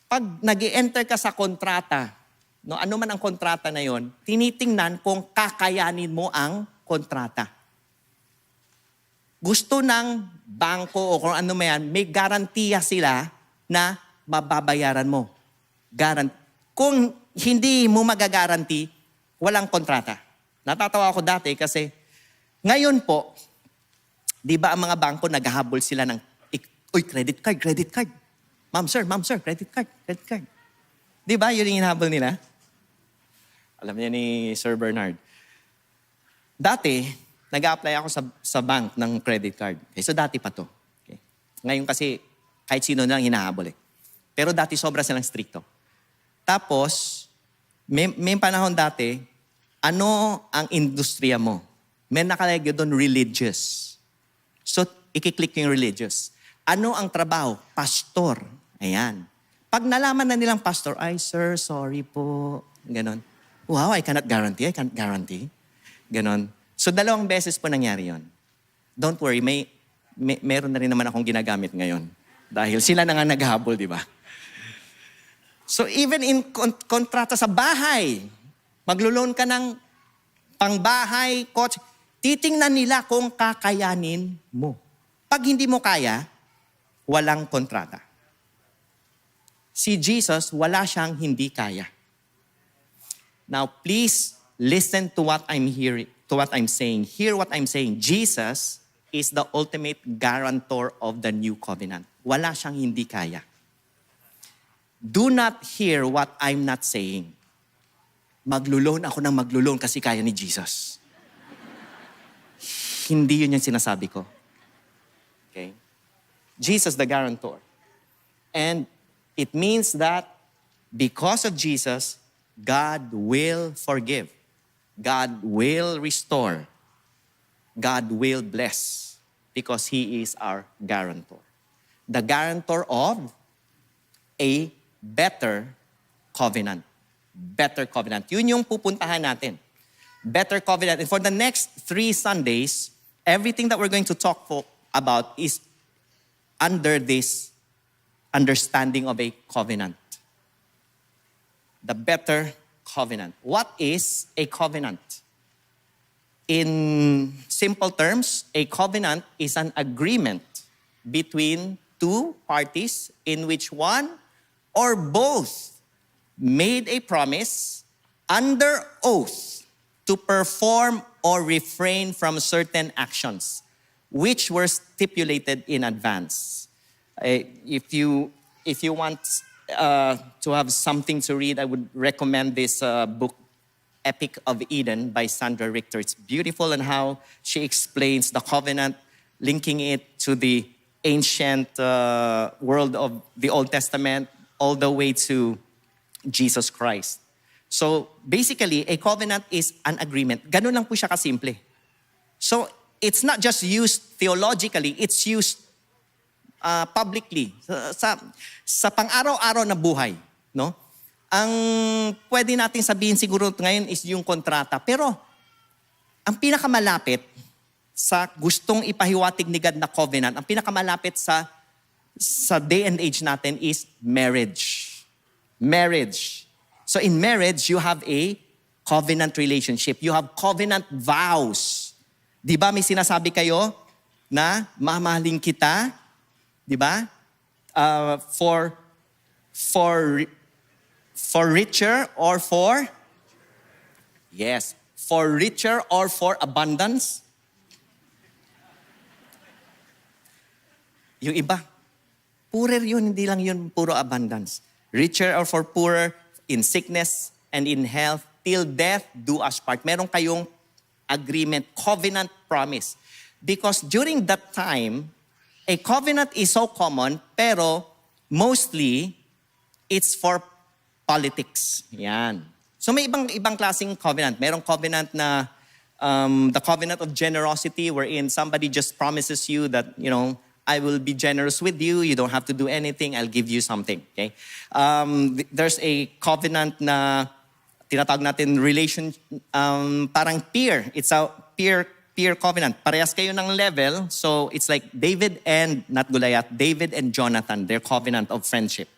Pag nag-enter ka sa kontrata, no, ano man ang kontrata na yon, tinitingnan kung kakayanin mo ang kontrata. Gusto ng bangko o kung ano man yan, may garantiya sila na mababayaran mo. Kung hindi mo magagaranti, walang kontrata. Natatawa ako dati kasi ngayon po, di ba ang mga bangko naghahabol sila ng, uy, credit card. Ma'am sir, credit card. Di ba yun yung hinahabol nila? Alam niya ni Sir Bernard. Dati, nag-a-apply ako sa bank ng credit card. Okay, so dati pa to. Okay. Ngayon kasi, kahit sino na lang hinahabol eh. Pero dati sobra silang stricto. Tapos, may panahon dati, ano ang industriya mo? May nakalagay doon religious. So, ikiklik yung religious. Ano ang trabaho? Pastor. Ayan. Pag nalaman na nilang pastor, ay sir, sorry po. Ganon. Wow, I can't guarantee. Ganon. So, 2 beses po nangyari yon. Don't worry, meron na rin naman akong ginagamit ngayon. Dahil sila na nga naghahabol, di ba? So, even in kontrata sa bahay, maglo-loan ka ng pangbahay, kotse, titingnan nila kung kakayanin mo. Pag hindi mo kaya, walang kontrata. Si Jesus, wala siyang hindi kaya. Now, please listen to what I'm hearing, to what I'm saying. Hear what I'm saying. Jesus is the ultimate guarantor of the new covenant. Wala siyang hindi kaya. Do not hear what I'm not saying. Maglo-loan ako ng maglo-loan kasi kaya ni Jesus. Hindi yun yung sinasabi ko. Okay? Jesus the guarantor. And it means that because of Jesus, God will forgive. God will restore. God will bless because He is our guarantor. The guarantor of a better covenant. Better covenant. Yun yung pupuntahan natin. Better covenant. And for the next 3 Sundays, everything that we're going to talk about is under this understanding of a covenant. The better covenant. What is a covenant? In simple terms, a covenant is an agreement between 2 parties in which one or both made a promise under oath to perform or refrain from certain actions which were stipulated in advance. If you want to have something to read, I would recommend this book, Epic of Eden by Sandra Richter. It's beautiful in how she explains the covenant, linking it to the ancient world of the Old Testament all the way to Jesus Christ. So basically, a covenant is an agreement. Ganun lang po siya kasimple. So it's not just used theologically, it's used publicly sa pang-araw-araw na buhay, no? Ang pwede natin sabihin siguro ngayon is yung kontrata. Pero ang pinakamalapit sa gustong ipahiwatig ni God na covenant, ang pinakamalapit sa day and age natin is marriage. Marriage. So in marriage, you have a covenant relationship. You have covenant vows. Di ba may sinasabi kayo na mamahalin kita, di ba? For richer or for? Yes. For richer or for abundance? Yung iba, poorer yun, hindi lang yun puro abundance. Richer or for poorer, in sickness and in health, till death do us part. Meron kayong agreement, covenant promise. Because during that time, a covenant is so common, pero mostly, it's for politics. Yan. So may ibang klaseng covenant. Merong covenant na the covenant of generosity wherein somebody just promises you that, you know, I will be generous with you. You don't have to do anything. I'll give you something. Okay? There's a covenant na tinatawag natin relation, parang peer. It's a peer covenant. Parehas kayo ng level. So it's like David and, not Goliath, David and Jonathan, their covenant of friendship.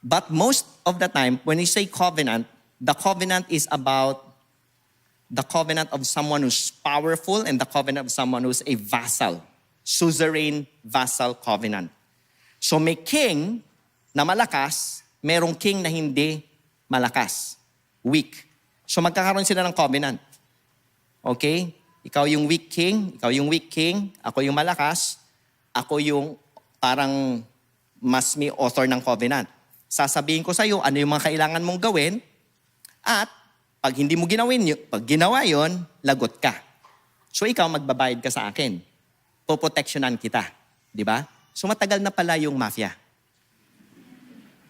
But most of the time, when you say covenant, the covenant is about the covenant of someone who's powerful and the covenant of someone who's a vassal. Suzerain vassal covenant. So may king na malakas, merong king na hindi malakas. Weak. So magkakaroon sila ng covenant. Okay? Ikaw yung weak king, ako yung malakas, ako yung parang mas may author ng covenant. Sasabihin ko sa iyo ano yung mga kailangan mong gawin at pag hindi mo pag ginawa yon, lagot ka. So ikaw magbabayad ka sa akin. Poproteksyonan kita. Di ba? So matagal na pala yung mafia.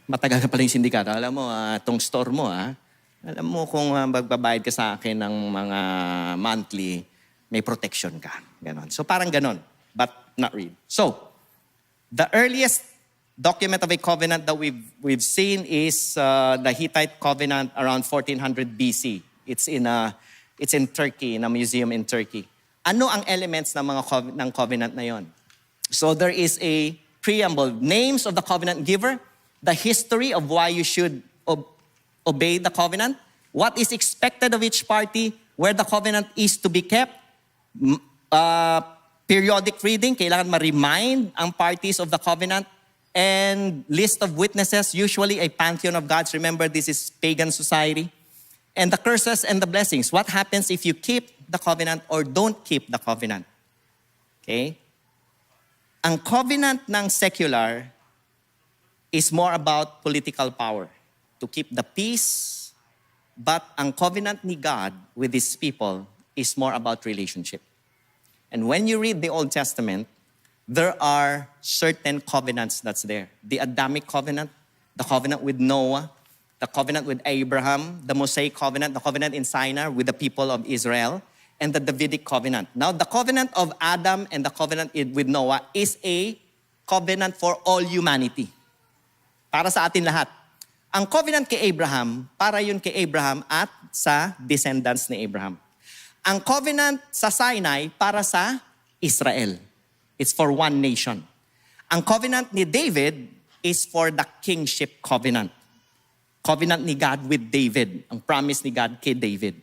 Matagal na pala yung sindikato. Alam mo, tong store mo, alam mo kung magbabayad ka sa akin ng mga monthly, may protection ka. Ganon. So parang ganon, but not really. So, the earliest document of a covenant that we've seen is the Hittite covenant around 1400 BC. It's in Turkey, in a museum in Turkey. Ano ang elements ng covenant na yon? So there is a preamble, names of the covenant giver, the history of why you should obey the covenant, what is expected of each party, where the covenant is to be kept, periodic reading, kailangan ma-remind ang parties of the covenant, and list of witnesses, usually a pantheon of gods. Remember, this is pagan society. And the curses and the blessings. What happens if you keep the covenant or don't keep the covenant? Okay? Ang covenant ng secular is more about political power, to keep the peace. But ang covenant ni God with His people is more about relationship. And when you read the Old Testament, there are certain covenants that's there. The Adamic covenant, the covenant with Noah, the covenant with Abraham, the Mosaic covenant, the covenant in Sinai with the people of Israel, and the Davidic covenant. Now, the covenant of Adam and the covenant with Noah is a covenant for all humanity. Para sa atin lahat. Ang covenant kay Abraham, para yun kay Abraham at sa descendants ni Abraham. Ang covenant sa Sinai, para sa Israel. It's for one nation. Ang covenant ni David is for the kingship covenant. Covenant ni God with David. Ang promise ni God kay David.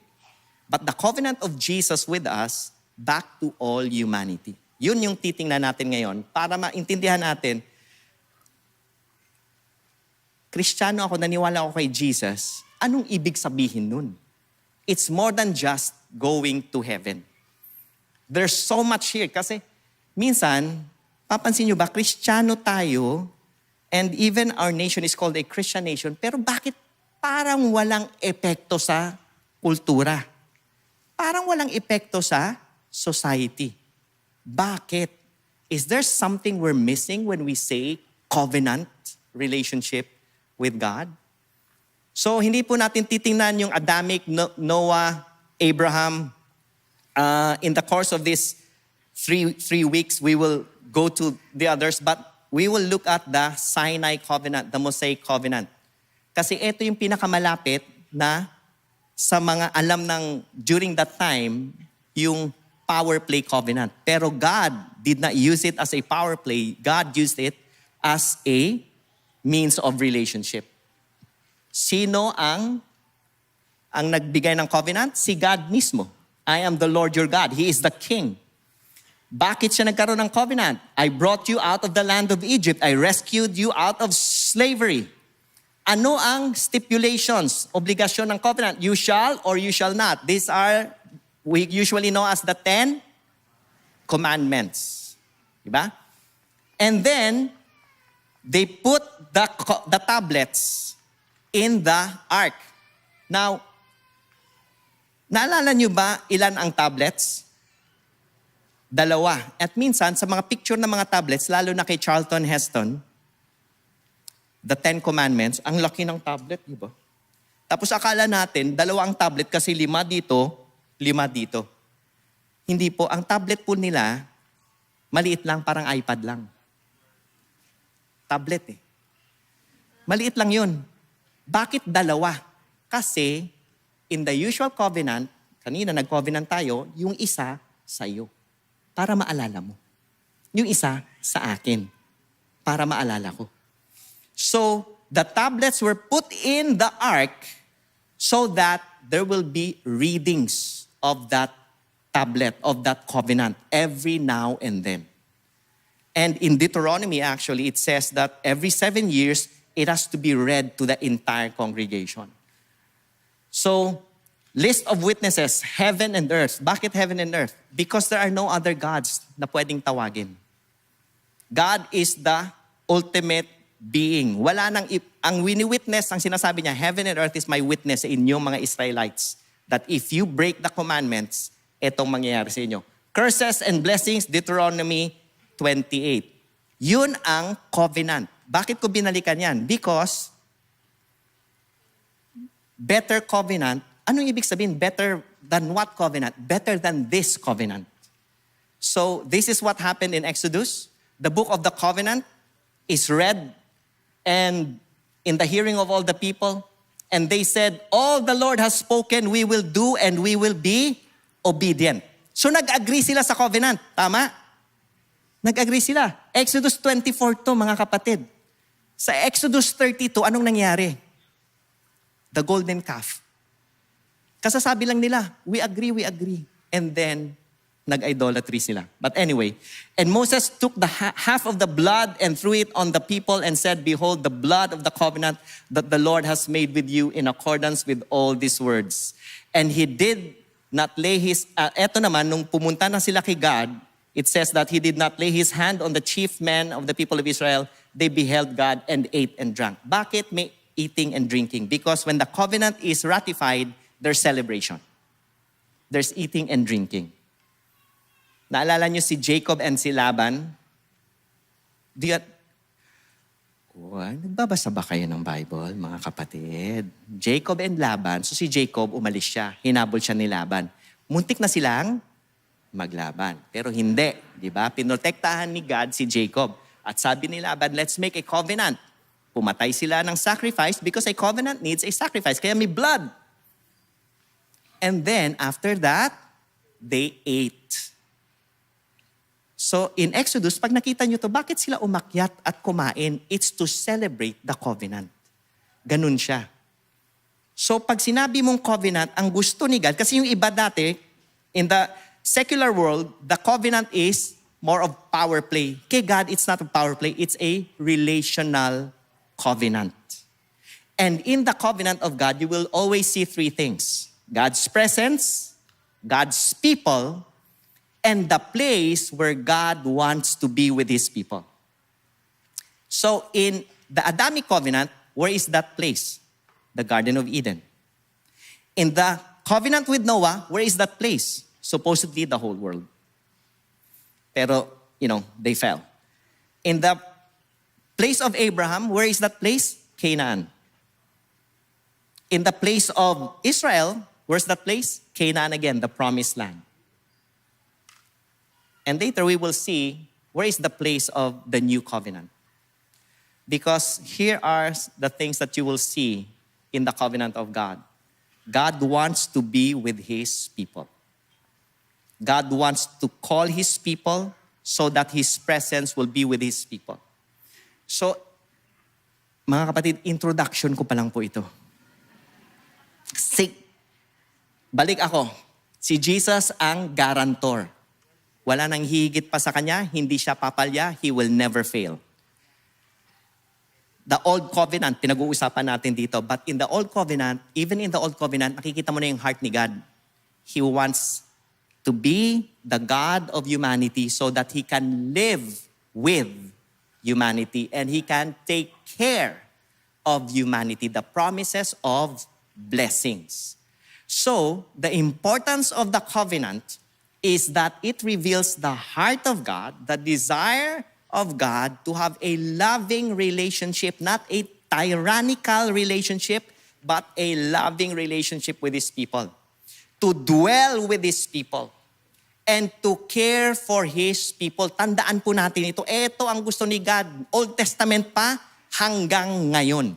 But the covenant of Jesus with us, back to all humanity. Yun yung titingnan natin ngayon para maintindihan natin, Kristiyano ako, naniwala ako kay Jesus, anong ibig sabihin nun? It's more than just going to heaven. There's so much here kasi minsan, papansin nyo ba, Kristiyano tayo and even our nation is called a Christian nation, pero bakit parang walang epekto sa kultura? Parang walang epekto sa society. Bakit? Is there something we're missing when we say covenant relationship with God? So, hindi po natin titingnan yung Adamic, Noah, Abraham. In the course of this three weeks, we will go to the others, but we will look at the Sinai covenant, the Mosaic covenant. Kasi ito yung pinakamalapit na sa mga alam ng during that time, yung power play covenant. Pero God did not use it as a power play. God used it as a means of relationship. Sino ang nagbigay ng covenant? Si God mismo. I am the Lord your God. He is the King. Bakit siya nagkaroon ng covenant? I brought you out of the land of Egypt. I rescued you out of slavery. Ano ang stipulations, obligasyon ng covenant? You shall or you shall not. These are, we usually know as the 10 commandments. Diba? And then, they put the tablets in the ark. Now, naalala nyo ba ilan ang tablets? 2. At minsan, sa mga picture ng mga tablets, lalo na kay Charlton Heston, the 10 Commandments, ang laki ng tablet, di ba? Tapos akala natin, 2 ang tablet kasi 5 dito, 5 dito. Hindi po, ang tablet po nila, maliit lang, parang iPad lang. Tablet eh. Maliit lang yun. Bakit 2? Kasi, in the usual covenant, kanina nag-covenant tayo, yung isa sa'yo. Para maalala mo. Yung isa sa akin. Para maalala ko. So, the tablets were put in the ark so that there will be readings of that tablet, of that covenant, every now and then. And in Deuteronomy, actually, it says that every 7 years, it has to be read to the entire congregation. So, list of witnesses, heaven and earth. Bakit heaven and earth? Because there are no other gods na pwedeng tawagin. God is the ultimate being. Wala nang, ang wini-witness, ang sinasabi niya, heaven and earth is my witness sa inyong mga Israelites. That if you break the commandments, etong mangyayari sa inyo. Curses and blessings, Deuteronomy 28. Yun ang covenant. Bakit ko binalikan yan? Because better covenant, anong ibig sabihin? Better than what covenant? Better than this covenant. So, this is what happened in Exodus. The book of the covenant is read and in the hearing of all the people. And they said, all the Lord has spoken, we will do and we will be obedient. So, nag-agree sila sa covenant. Tama? Nag-agree sila. Exodus 24 to, mga kapatid. Sa Exodus 32, anong nangyari? The golden calf. Kasasabi lang nila, we agree. And then, nag-idolatry sila. But anyway, and Moses took the half of the blood and threw it on the people and said, behold, the blood of the covenant that the Lord has made with you in accordance with all these words. And he did not lay his, eto naman, nung pumunta na sila kay God, it says that he did not lay his hand on the chief men of the people of Israel. They beheld God and ate and drank. Bakit may eating and drinking? Because when the covenant is ratified, there's celebration. There's eating and drinking. Naalala niyo si Jacob and si Laban? Nagbabasa ba kayo ng Bible, mga kapatid? Jacob and Laban. So si Jacob, umalis siya. Hinabol siya ni Laban. Muntik na silang maglaban. Pero hindi, di ba? Pinotektahan ni God si Jacob. At sabi ni Laban, let's make a covenant. Pumatay sila ng sacrifice because a covenant needs a sacrifice. Kaya may blood. And then, after that, they ate. So, in Exodus, pag nakita nyo to, bakit sila umakyat at kumain? It's to celebrate the covenant. Ganun siya. So, pag sinabi mong covenant, ang gusto ni God, kasi yung iba dati, in the secular world, the covenant is more of power play. Kay God, it's not a power play. It's a relational covenant. And in the covenant of God, you will always see 3 things. God's presence, God's people, and the place where God wants to be with His people. So in the Adamic covenant, where is that place? The Garden of Eden. In the covenant with Noah, where is that place? Supposedly the whole world. Pero, they fell. In the place of Abraham, where is that place? Canaan. In the place of Israel, where's that place? Canaan again, the promised land. And later we will see where is the place of the new covenant. Because here are the things that you will see in the covenant of God. God wants to be with His people. God wants to call His people so that His presence will be with His people. So, mga kapatid, introduction ko pa lang po ito. Balik ako. Si Jesus ang guarantor. Wala nang hihigit pa sa Kanya, hindi siya papalya, He will never fail. The Old Covenant, pinag-uusapan natin dito. But in the Old Covenant, even in the Old Covenant, nakikita mo na yung heart ni God. He wants to be the God of humanity so that He can live with humanity and He can take care of humanity, the promises of blessings. So, the importance of the covenant is that it reveals the heart of God, the desire of God to have a loving relationship, not a tyrannical relationship, but a loving relationship with His people. To dwell with His people and to care for His people. Tandaan po natin ito. Ito ang gusto ni God. Old Testament pa hanggang ngayon.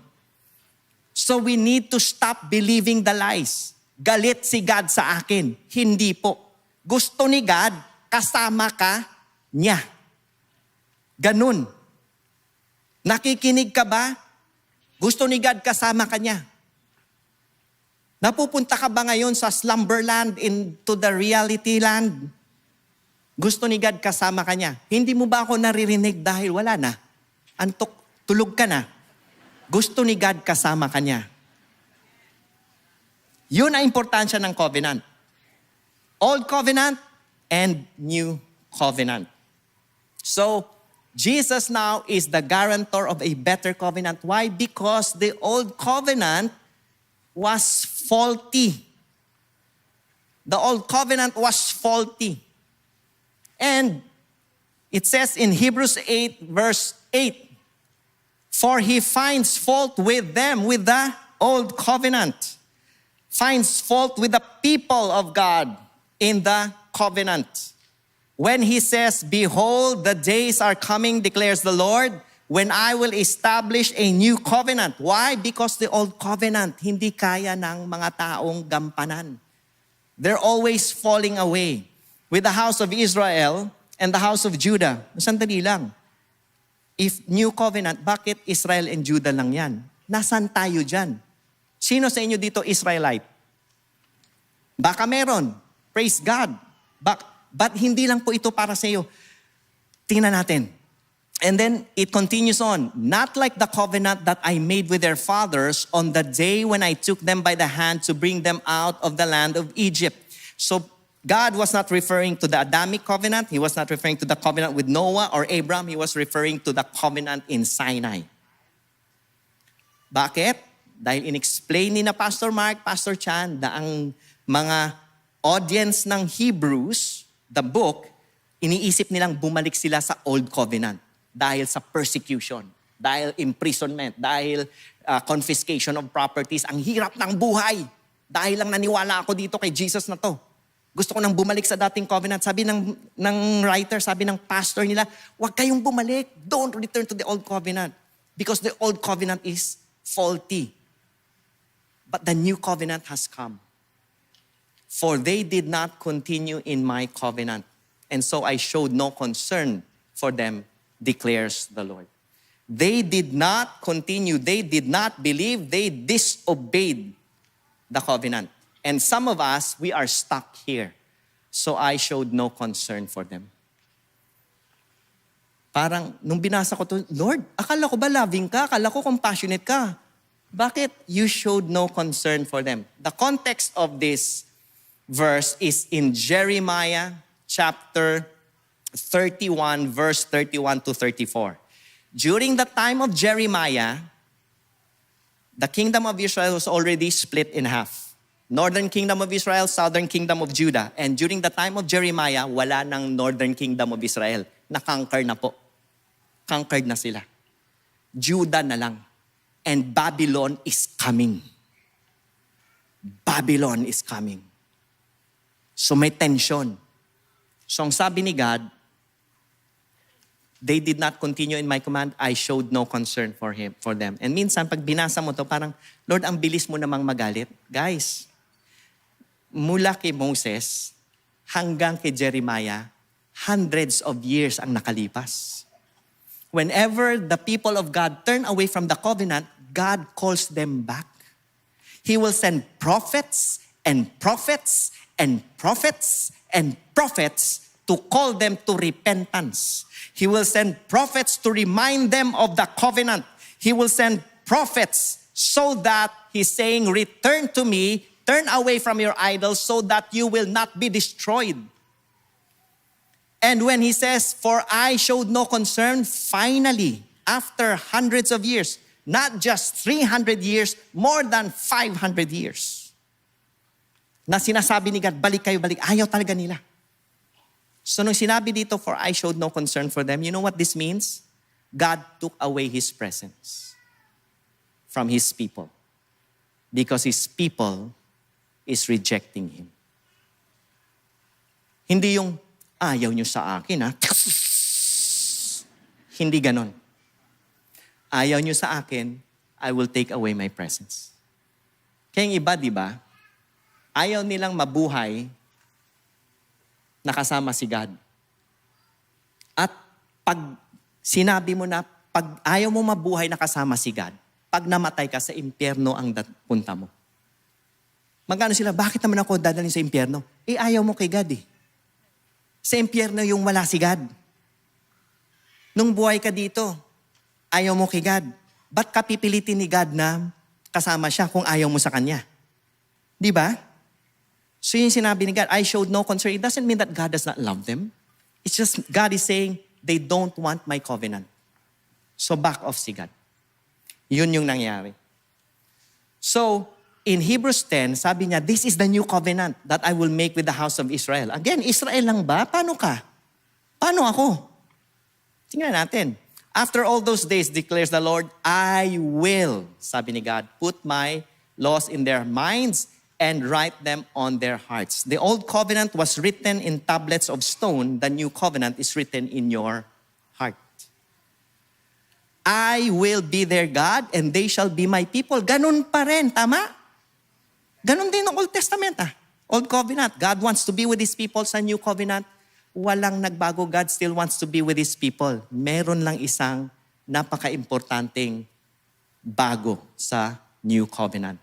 So we need to stop believing the lies. Galit si God sa akin. Hindi po. Gusto ni God, kasama ka niya. Ganun. Nakikinig ka ba? Gusto ni God, kasama ka niya. Napupunta ka ba ngayon sa slumberland into the reality land? Gusto ni God, kasama ka niya. Hindi mo ba ako naririnig dahil wala na? Antok, tulog ka na. Gusto ni God, kasama ka niya. Yun ang importansya ng covenant. Old covenant and new covenant. So, Jesus now is the guarantor of a better covenant. Why? Because the old covenant was faulty. The old covenant was faulty. And it says in Hebrews 8 verse 8, for He finds fault with them, with the old covenant. Finds fault with the people of God in the covenant. When He says, behold, the days are coming, declares the Lord, when I will establish a new covenant. Why? Because the old covenant, hindi kaya ng mga taong gampanan. They're always falling away. With the house of Israel and the house of Judah. Sandali lang. If new covenant, bakit Israel and Judah lang yan? Nasaan tayo dyan? Sino sa inyo dito Israelite? Baka meron. Praise God. But hindi lang po ito para sa iyo. Tingnan natin. And then it continues on. Not like the covenant that I made with their fathers on the day when I took them by the hand to bring them out of the land of Egypt. So God was not referring to the Adamic covenant. He was not referring to the covenant with Noah or Abraham. He was referring to the covenant in Sinai. Bakit? Dahil in-explain ni na Pastor Mark, Pastor Chan, na ang mga audience ng Hebrews, the book, iniisip nilang bumalik sila sa Old Covenant dahil sa persecution, dahil imprisonment, dahil confiscation of properties. Ang hirap ng buhay. Dahil lang naniwala ako dito kay Jesus na to. Gusto ko nang bumalik sa dating covenant. Sabi ng writer, sabi ng pastor nila, huwag kayong bumalik. Don't return to the Old Covenant. Because the Old Covenant is faulty. But the new covenant has come. For they did not continue in my covenant. And so I showed no concern for them, declares the Lord. They did not continue. They did not believe. They disobeyed the covenant. And some of us, we are stuck here. So I showed no concern for them. Parang, nung binasa ko to, Lord, akala ko ba loving ka? Akala ko compassionate ka. Bakit you showed no concern for them? The context of this verse is in Jeremiah chapter 31, verse 31 to 34. During the time of Jeremiah, the kingdom of Israel was already split in half. Northern kingdom of Israel, southern kingdom of Judah. And during the time of Jeremiah, wala ng northern kingdom of Israel. Na-conquer na po. Conquered na sila. Judah na lang. And Babylon is coming. Babylon is coming. So may tension. So ang sabi ni God, they did not continue in my command. I showed no concern for them. And minsan, pag binasa mo to, parang, Lord, ang bilis mo namang magalit. Guys, mula kay Moses hanggang kay Jeremiah, hundreds of years ang nakalipas. Whenever the people of God turn away from the covenant, God calls them back. He will send prophets and prophets and prophets and prophets to call them to repentance. He will send prophets to remind them of the covenant. He will send prophets so that he's saying, return to me, turn away from your idols so that you will not be destroyed. And when he says, for I showed no concern, finally, after hundreds of years, not just 300 years, more than 500 years, na sinasabi ni God, balik kayo, balik. Ayaw talaga nila. So nung sinabi dito, for I showed no concern for them, you know what this means? God took away His presence from His people because His people is rejecting Him. Hindi yung, ayaw nyo sa akin, ha? Hindi ganon. Ayaw nyo sa akin, I will take away my presence. Kaya yung iba, di ba? Ayaw nilang mabuhay nakasama si God. At pag sinabi mo na, pag ayaw mo mabuhay nakasama si God, pag namatay ka sa impyerno ang punta mo. Magkano sila, bakit naman ako dadalhin sa impyerno? Ayaw mo kay God eh. Sa impyerno yung wala si God. Nung buhay ka dito, ayaw mo kay God. Ba't ka pipilitin ni God na kasama siya kung ayaw mo sa Kanya? Di ba? So yung sinabi ni God, I showed no concern. It doesn't mean that God does not love them. It's just God is saying, they don't want my covenant. So back off si God. Yun yung nangyari. So, in Hebrews 10, sabi niya, this is the new covenant that I will make with the house of Israel. Again, Israel lang ba? Paano ka? Paano ako? Tingnan natin. After all those days, declares the Lord, I will, sabi ni God, put my laws in their minds and write them on their hearts. The old covenant was written in tablets of stone. The new covenant is written in your heart. I will be their God and they shall be my people. Ganun pa rin, tama? Ganun din ang Old Testament. Old covenant, God wants to be with His people. Sa new covenant, walang nagbago. God still wants to be with His people. Meron lang isang napaka-importanting bago sa new covenant.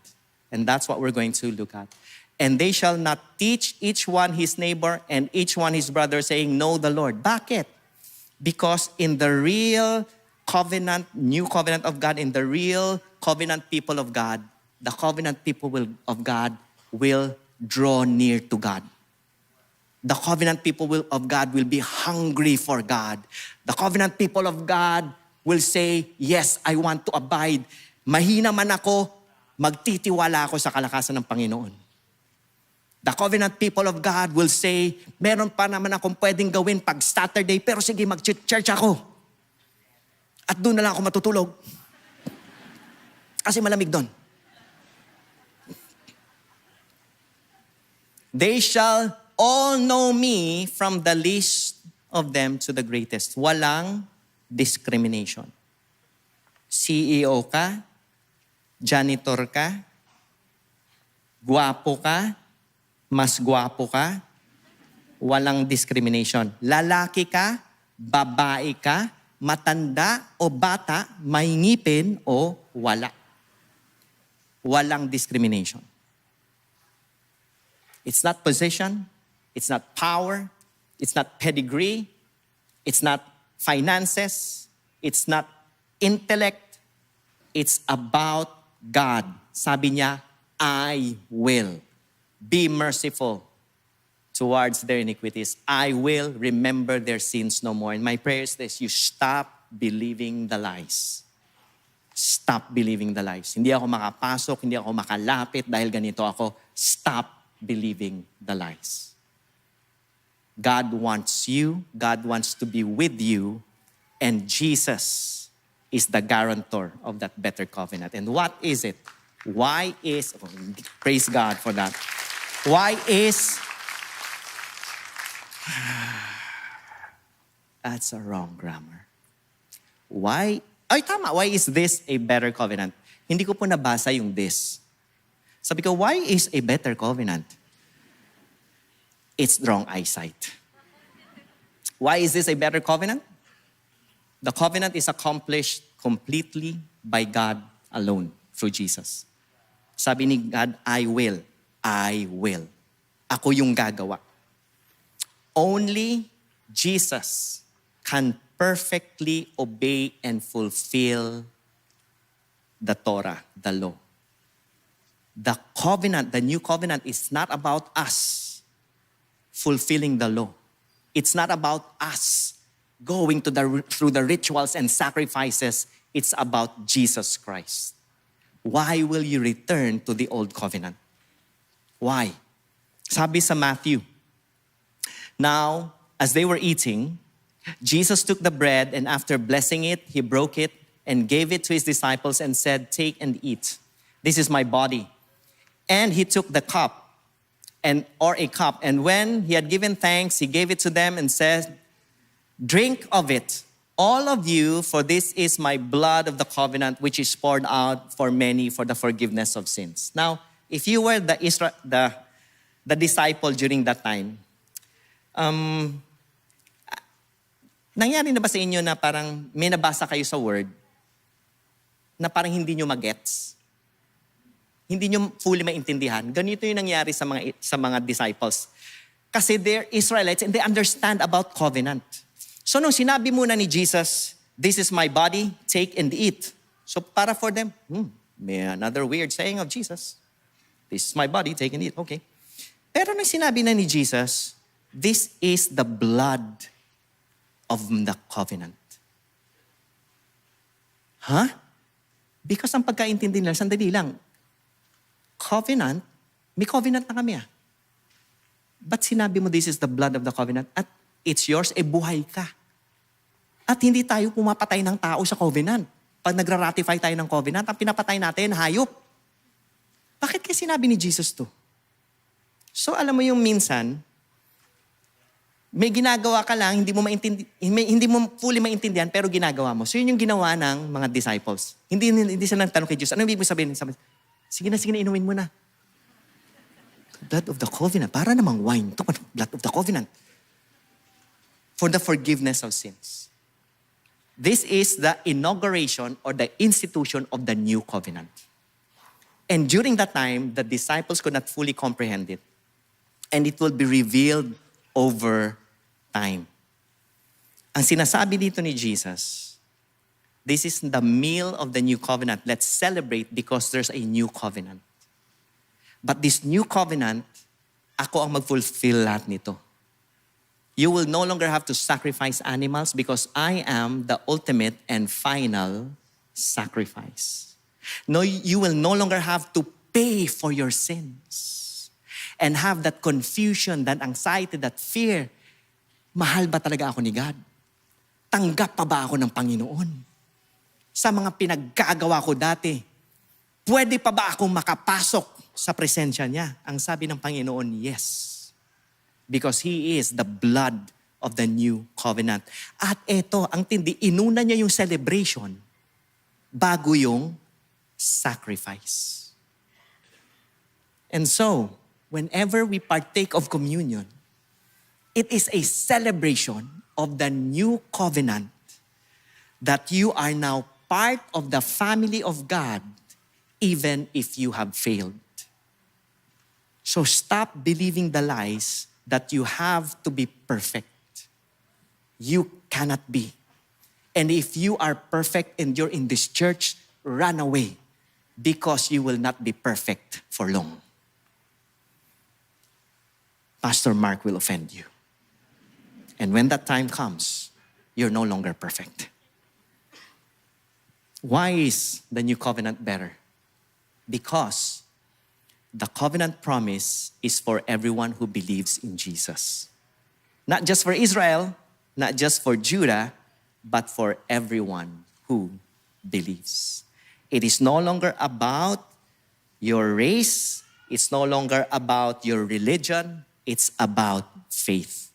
And that's what we're going to look at. And they shall not teach each one his neighbor and each one his brother, saying, know the Lord. Bakit? Because in the real covenant, new covenant of God, in the real covenant people of God, the covenant people of God will draw near to God. The covenant people of God will be hungry for God. The covenant people of God will say, yes, I want to abide. Mahina man ako, magtitiwala ako sa kalakasan ng Panginoon. The covenant people of God will say, meron pa naman akong pwedeng gawin pag Saturday, pero sige, mag-church ako. At doon na lang ako matutulog. Kasi malamig doon. They shall all know me from the least of them to the greatest. Walang discrimination. CEO ka, janitor ka, gwapo ka, mas gwapo ka, walang discrimination. Lalaki ka, babae ka, matanda o bata, may ngipin o wala. Walang discrimination. It's not position, it's not power, it's not pedigree, it's not finances, it's not intellect. It's about God, sabi niya, I will be merciful towards their iniquities. I will remember their sins no more. And my prayer is this, you stop believing the lies. Stop believing the lies. Hindi ako makapasok, hindi ako makalapit dahil ganito ako. Stop believing the lies. God wants you, God wants to be with you, and Jesus is the guarantor of that better covenant. And what is it? Why is, praise God for that. Why is, that's a wrong grammar. Why, ay tama, why is this a better covenant? Hindi ko po nabasa yung this. Sabi ko, why is a better covenant? It's wrong eyesight. Why is this a better covenant? The covenant is accomplished completely by God alone through Jesus. Sabi ni God, I will. I will. Ako yung gagawa. Only Jesus can perfectly obey and fulfill the Torah, the law. The covenant, the new covenant is not about us fulfilling the law. It's not about us going through the rituals and sacrifices. It's about Jesus Christ. Why will you return to the old covenant? Why? Sabi sa Matthew, now, as they were eating, Jesus took the bread and after blessing it, he broke it and gave it to his disciples and said, take and eat. This is my body. And he took the cup, or a cup, and when he had given thanks, he gave it to them and said, drink of it, all of you, for this is my blood of the covenant, which is poured out for many for the forgiveness of sins. Now, if you were the disciple during that time, nangyari na ba sa inyo na parang may nabasa kayo sa word na parang hindi nyo magets? Hindi nyo fully maintindihan. Ganito yung nangyari sa mga disciples. Kasi they're Israelites and they understand about covenant. So nung sinabi muna ni Jesus, this is my body, take and eat. So para for them, may another weird saying of Jesus. This is my body, take and eat. Okay. Pero nung sinabi na ni Jesus, this is the blood of the covenant. Huh? Because ang pagkaintindi nila, sandali lang, covenant, may covenant na kami But sinabi mo, this is the blood of the covenant, at it's yours, buhay ka. At hindi tayo pumapatay ng tao sa covenant. Pag nagra-ratify tayo ng covenant, ang pinapatay natin, hayop. Bakit kaya sinabi ni Jesus to? So alam mo yung minsan, may ginagawa ka lang, hindi mo fully maintindihan, pero ginagawa mo. So yun yung ginawa ng mga disciples. Hindi sila nagtanong kay Jesus, ano ibig sabihin? Sige na, inumin mo na. Blood of the covenant. Para namang wine. Ito, blood of the covenant. For the forgiveness of sins. This is the inauguration or the institution of the new covenant. And during that time, the disciples could not fully comprehend it. And it will be revealed over time. Ang sinasabi dito ni Jesus, this is the meal of the new covenant. Let's celebrate because there's a new covenant. But this new covenant, ako ang mag-fulfill lahat nito. You will no longer have to sacrifice animals because I am the ultimate and final sacrifice. No, you will no longer have to pay for your sins and have that confusion, that anxiety, that fear. Mahal ba talaga ako ni God? Tanggap pa ba ako ng Panginoon? Sa mga pinaggagawa ko dati, pwede pa ba akong makapasok sa presensya niya? Ang sabi ng Panginoon, yes. Because He is the blood of the new covenant. At eto, ang tindi, inuna niya yung celebration bago yung sacrifice. And so, whenever we partake of communion, it is a celebration of the new covenant that you are now part of the family of God even if you have failed. So stop believing the lies that you have to be perfect. You cannot be. And if you are perfect and you're in this church, run away. because you will not be perfect for long. Pastor Mark will offend you. And when that time comes, you're no longer perfect. Why is the new covenant better? Because the covenant promise is for everyone who believes in Jesus. Not just for Israel, not just for Judah, but for everyone who believes. It is no longer about your race. It's no longer about your religion. It's about faith.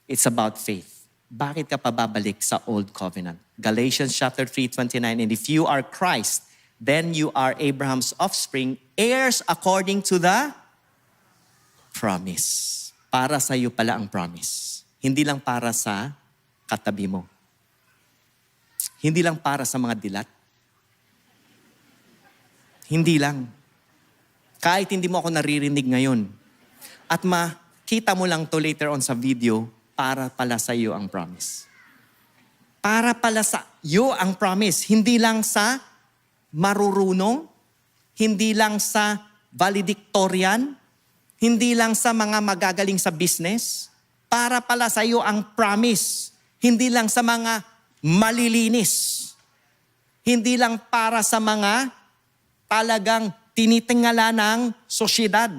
It's about faith. Bakit ka pababalik sa Old Covenant? Galatians chapter 3:29, and if you are Christ, then you are Abraham's offspring, heirs according to the promise. Para sa iyo pala ang promise. Hindi lang para sa katabi mo. Hindi lang para sa mga dilat. Hindi lang. Kahit hindi mo ako naririnig ngayon. At makita mo lang to later on sa video, para pala sa iyo ang promise. Para pala sa iyo ang promise. Hindi lang sa marurunong, hindi lang sa valedictorian, hindi lang sa mga magagaling sa business. Para pala sa iyo ang promise. Hindi lang sa mga malilinis. Hindi lang para sa mga talagang tinitingala ng sosyedad.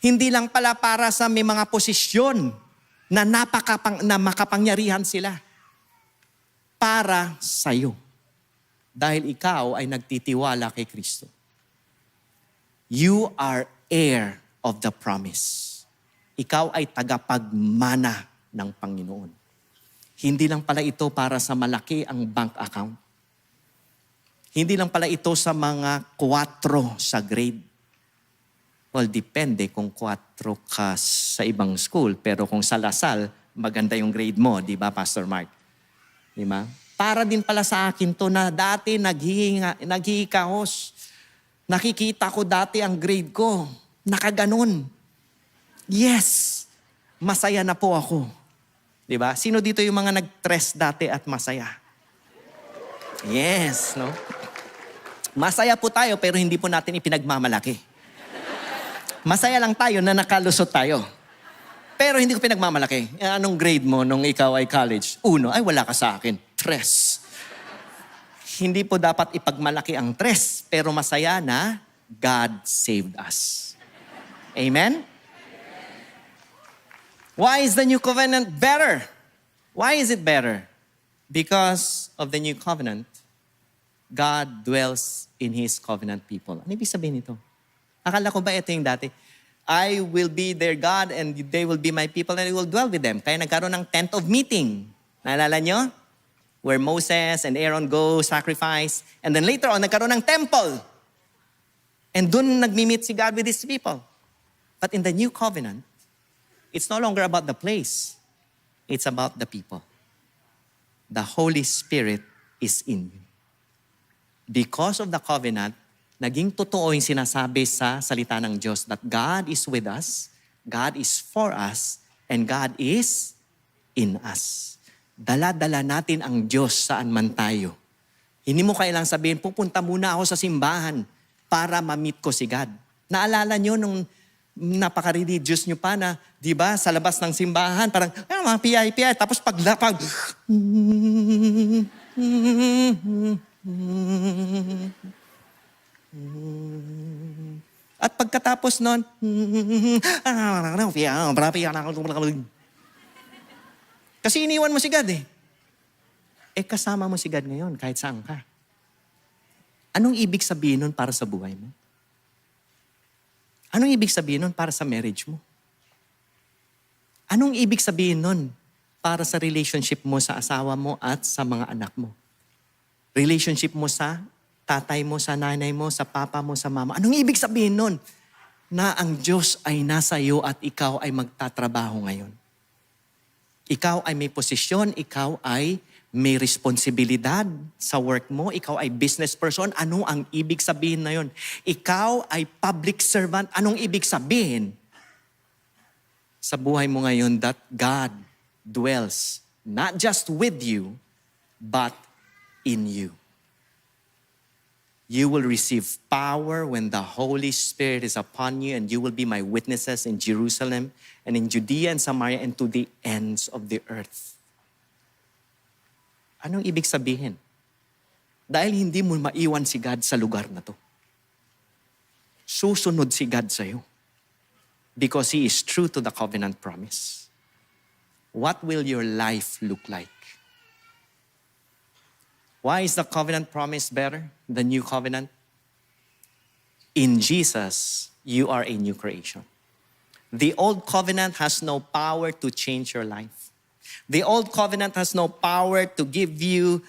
Hindi lang pala para sa may mga posisyon na na makapangyarihan sila. Para sa iyo. Dahil ikaw ay nagtitiwala kay Kristo. You are heir of the promise. Ikaw ay tagapagmana ng Panginoon. Hindi lang pala ito para sa malaki ang bank account. Hindi lang pala ito sa mga 4 sa grade. Well, depende kung 4 ka sa ibang school. Pero kung sa Lasal, maganda yung grade mo, di ba, Pastor Mark? Di ba? Para din pala sa akin to na dati naghihikahos. Nakikita ko dati ang grade ko. Nakaganon. Yes, masaya na po ako. Di ba? Sino dito yung mga nag-tres dati at masaya? Yes, no? Masaya po tayo pero hindi po natin ipinagmamalaki. Masaya lang tayo na nakalusot tayo. Pero hindi ko pinagmamalaki. Anong grade mo nung ikaw ay college? 1, ay wala ka sa akin. 3. Hindi po dapat ipagmalaki ang 3, pero masaya na God saved us. Amen? Why is the new covenant better? Why is it better? Because of the new covenant, God dwells in His covenant people. Ano ibig sabihin nito? Akala ko ba ito yung dati? I will be their God and they will be my people and I will dwell with them. Kaya nagkaroon ng tent of meeting. Naalala nyo? Where Moses and Aaron go, sacrifice. And then later on, nagkaroon ng temple. And dun nagmi-meet si God with His people. But in the new covenant, it's no longer about the place. It's about the people. The Holy Spirit is in you. Because of the covenant, naging totoo yung sinasabi sa salita ng Diyos that God is with us, God is for us, and God is in us. Dala-dala natin ang Diyos saan man tayo. Hindi mo kailangang sabihin, pupunta muna ako sa simbahan para ma-meet ko si God. Naalala nyo nung napaka-religious nyo pa na, di ba, sa labas ng simbahan, parang, mga piyay-piyay, tapos paglapag, at pagkatapos nun, kasi iniwan mo si God eh. Kasama mo si God ngayon kahit saan ka. Anong ibig sabihin nun para sa buhay mo? Anong ibig sabihin nun para sa marriage mo? Anong ibig sabihin nun para sa relationship mo sa asawa mo at sa mga anak mo? Relationship mo sa tatay mo, sa nanay mo, sa papa mo, sa mama. Anong ibig sabihin nun? Na ang Diyos ay nasa iyo at ikaw ay magtatrabaho ngayon. Ikaw ay may posisyon, ikaw ay may responsibilidad sa work mo, ikaw ay business person. Ano ang ibig sabihin na yun? Ikaw ay public servant. Anong ibig sabihin? Sa buhay mo ngayon that God dwells not just with you, but in you. You will receive power when the Holy Spirit is upon you, and you will be my witnesses in Jerusalem and in Judea and Samaria and to the ends of the earth. Anong ibig sabihin? Dahil hindi mo maiwan si God sa lugar na to. Susunod si God sa'yo. Because He is true to the covenant promise. What will your life look like? Why is the covenant promise better? The new covenant? In Jesus, you are a new creation. The old covenant has no power to change your life. The old covenant has no power to give you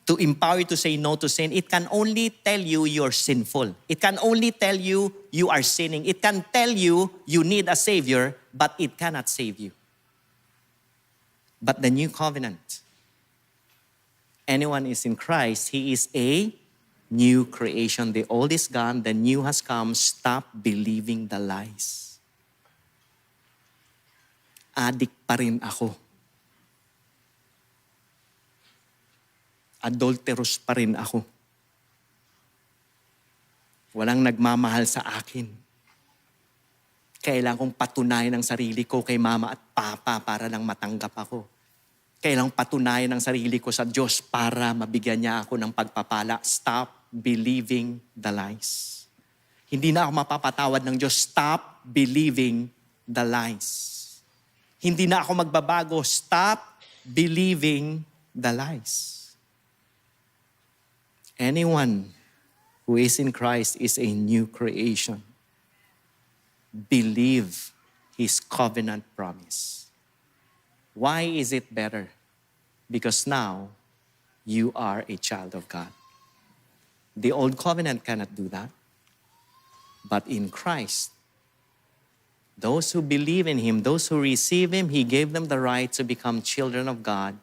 to empower you to say no to sin. It can only tell you you're sinful. It can only tell you you are sinning. It can tell you you need a Savior, but it cannot save you. But the new covenant, anyone is in Christ, he is a new creation. The old is gone, the new has come. Stop believing the lies. Addict pa rin ako. Adulterous pa rin ako. Walang nagmamahal sa akin. Kailangan kong patunayan ang sarili ko kay mama at papa para lang matanggap ako. Kailangan patunayan ang sarili ko sa Diyos para mabigyan niya ako ng pagpapala. Stop believing the lies. Hindi na ako mapapatawad ng Diyos. Stop believing the lies. Hindi na ako magbabago. Stop believing the lies. Anyone who is in Christ is a new creation. Believe His covenant promise. Why is it better? Because now you are a child of God. The old covenant cannot do that. But in Christ, those who believe in Him, those who receive Him, He gave them the right to become children of God,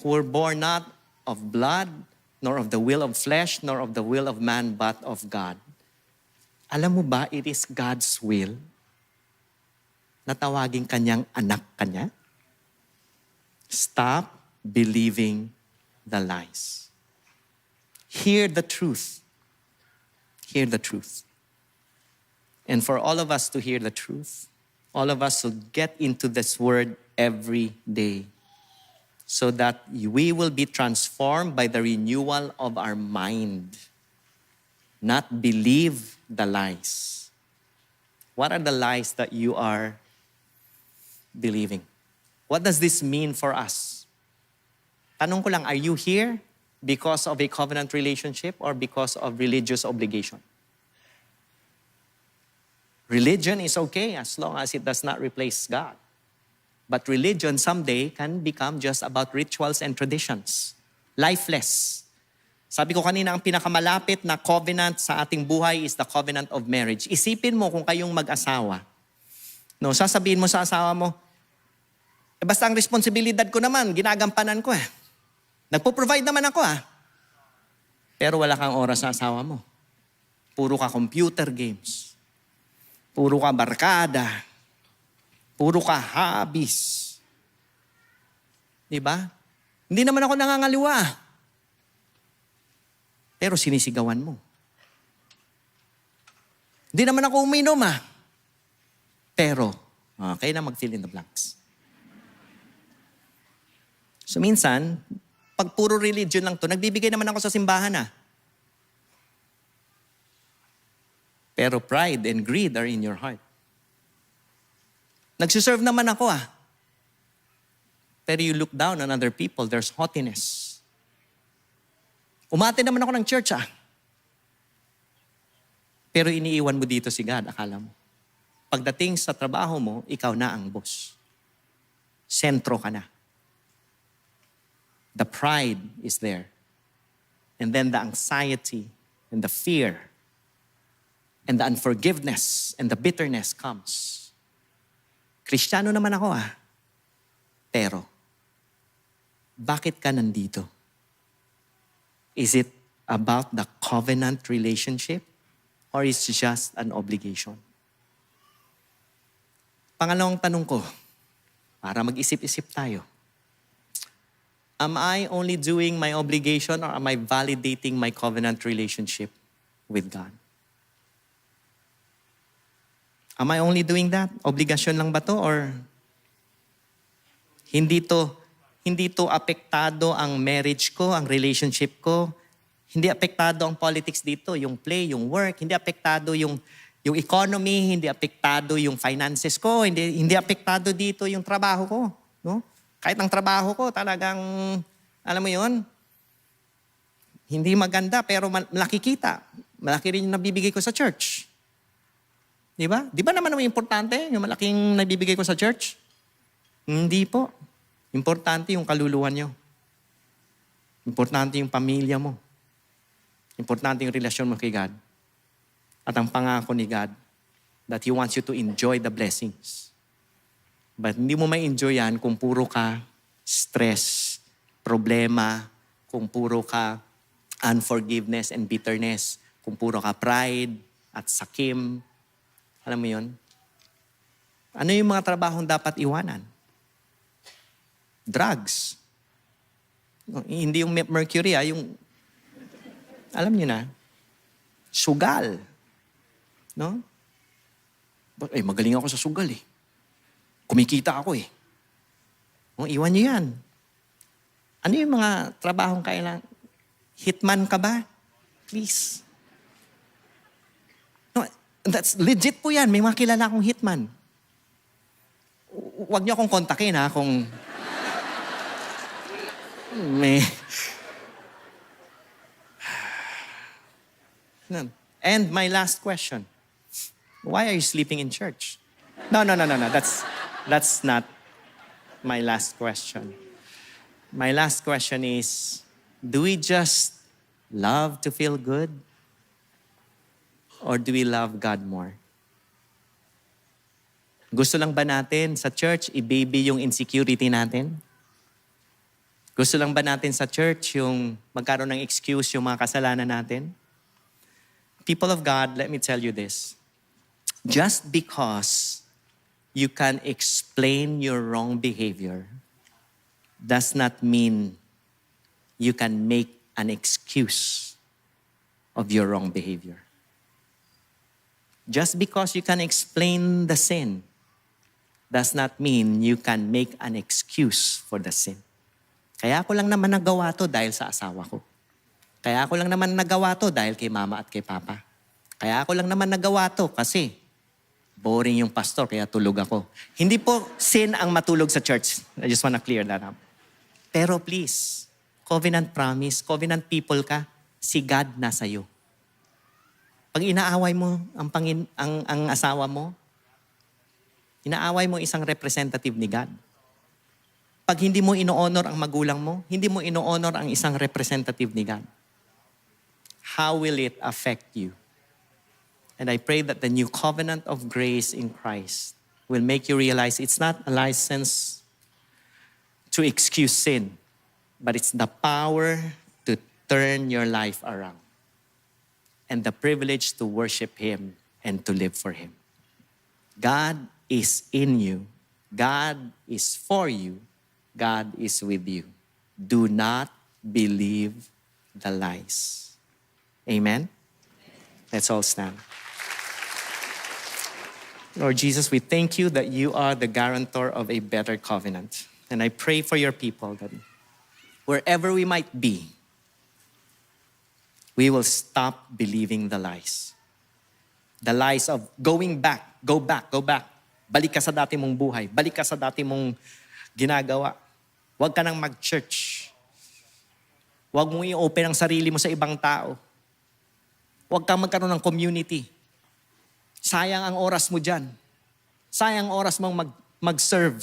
who were born not of blood, nor of the will of flesh, nor of the will of man, but of God. Alam mo ba, it is God's will na tawagin kanyang anak kanya? Stop believing the lies. Hear the truth. Hear the truth. And for all of us to hear the truth, all of us to get into this word every day so that we will be transformed by the renewal of our mind, not believe the lies. What are the lies that you are believing? What does this mean for us? Tanong ko lang, are you here because of a covenant relationship or because of religious obligation? Religion is okay as long as it does not replace God. But religion someday can become just about rituals and traditions. Lifeless. Sabi ko kanina, ang pinakamalapit na covenant sa ating buhay is the covenant of marriage. Isipin mo kung kayong mag-asawa. No, sasabihin mo sa asawa mo, basta ang responsibilidad ko naman, ginagampanan ko eh. Nagpo-provide naman ako Pero wala kang oras sa asawa mo. Puro ka computer games. Puro ka barkada. Puro ka hobbies. Diba? Hindi naman ako nangangaliwa. Pero sinisigawan mo. Hindi naman ako uminom Pero, kayo na mag-fill in the blanks. So minsan, pag puro religion lang to, nagbibigay naman ako sa simbahan Pero pride and greed are in your heart. Nagsiserve naman ako Pero you look down on other people, there's haughtiness. Umate naman ako ng church Pero iniiwan mo dito si God, akala mo. Pagdating sa trabaho mo, ikaw na ang boss. Sentro ka na. The pride is there. And then the anxiety and the fear and the unforgiveness and the bitterness comes. Kristiyano naman ako Pero, bakit ka nandito? Is it about the covenant relationship or is it just an obligation? Pangalawang tanong ko, para mag-isip-isip tayo. Am I only doing my obligation or am I validating my covenant relationship with God? Am I only doing that? Obligasyon lang ba to or hindi to apektado ang marriage ko, ang relationship ko? Hindi apektado ang politics dito, yung play, yung work, hindi apektado yung economy, hindi apektado yung finances ko, hindi apektado dito yung trabaho ko, no? Kahit ang trabaho ko talagang alam mo 'yon, hindi maganda pero malaki kita. Malaki rin yung nabibigay ko sa church. Di ba? Di ba naman importante yung malaking nabibigay ko sa church? Hindi po. Importante yung kaluluwa nyo. Importante yung pamilya mo. Importante yung relasyon mo kay God. At ang pangako ni God that He wants you to enjoy the blessings. But hindi mo may enjoy yan kung puro ka stress, problema, kung puro ka unforgiveness and bitterness, kung puro ka pride at sakim. Alam mo yun? Ano yung mga trabahong dapat iwanan? Drugs. Hindi yung mercury, yung, alam niyo na, sugal. No? Ay, magaling ako sa sugal eh. Kumikita ako eh. Iwan niyo yan. Ano yung mga trabahong kailangan? Hitman ka ba? Please. No, that's legit po yan. May mga kilala akong hitman. Huwag niyo akong kontakin ha kung may... And my last question. Why are you sleeping in church? No. That's not my last question. My last question is, do we just love to feel good? Or do we love God more? Gusto lang ba natin sa church i-baby yung insecurity natin? Gusto lang ba natin sa church yung magkaroon ng excuse yung mga kasalanan natin? People of God, let me tell you this. Just because you can explain your wrong behavior does not mean you can make an excuse of your wrong behavior. Just because you can explain the sin does not mean you can make an excuse for the sin. Kaya ako lang naman nagawa to dahil sa asawa ko. Kaya ako lang naman nagawa to dahil kay mama at kay papa. Kaya ako lang naman nagawa to kasi boring yung pastor kaya tulog ako. Hindi po sin ang matulog sa church. I just wanna clear that up. Pero please, covenant promise, covenant people ka, si God nasa iyo. Pag inaaway mo ang asawa mo, inaaway mo isang representative ni God. Pag hindi mo ino-honor ang magulang mo, hindi mo ino-honor ang isang representative ni God. How will it affect you? And I pray that the new covenant of grace in Christ will make you realize it's not a license to excuse sin, but it's the power to turn your life around and the privilege to worship Him and to live for Him. God is in you. God is for you. God is with you. Do not believe the lies. Amen? Let's all stand. Lord Jesus, we thank you that you are the guarantor of a better covenant. And I pray for your people that wherever we might be, we will stop believing the lies. The lies of going back, go back. Balik ka sa dati mong buhay. Balik ka sa dati mong ginagawa. Huwag ka nang mag-church. Huwag mong i-open ang sarili mo sa ibang tao. Huwag kang magkaroon ng community. Sayang ang oras mo dyan. Sayang ang oras mong mag-serve.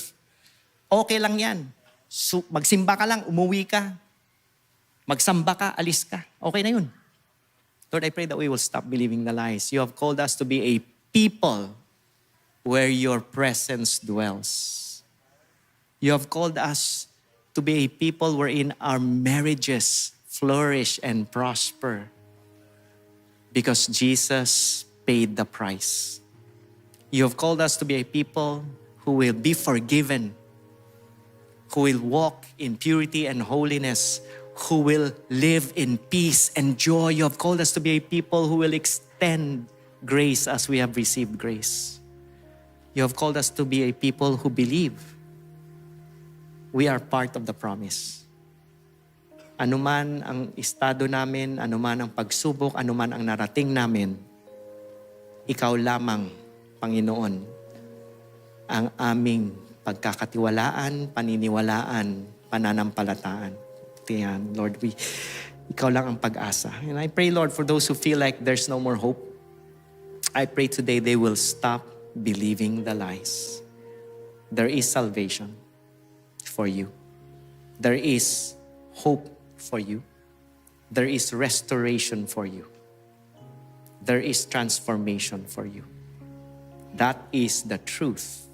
Okay lang yan. Magsimba ka lang, umuwi ka. Magsamba ka, alis ka. Okay na yun. Lord, I pray that we will stop believing the lies. You have called us to be a people where your presence dwells. You have called us to be a people wherein our marriages flourish and prosper because Jesus paid the price. You have called us to be a people who will be forgiven, who will walk in purity and holiness, who will live in peace and joy. You have called us to be a people who will extend grace as we have received grace. You have called us to be a people who believe we are part of the promise. Anuman ang estado namin, anuman ang pagsubok, anuman ang narating namin, ikaw lamang, Panginoon, ang aming pagkakatiwalaan, paniniwalaan, pananampalataan. Tiyan, Lord, ikaw lang ang pag-asa. And I pray, Lord, for those who feel like there's no more hope, I pray today they will stop believing the lies. There is salvation for you. There is hope for you. There is restoration for you. There is transformation for you. That is the truth,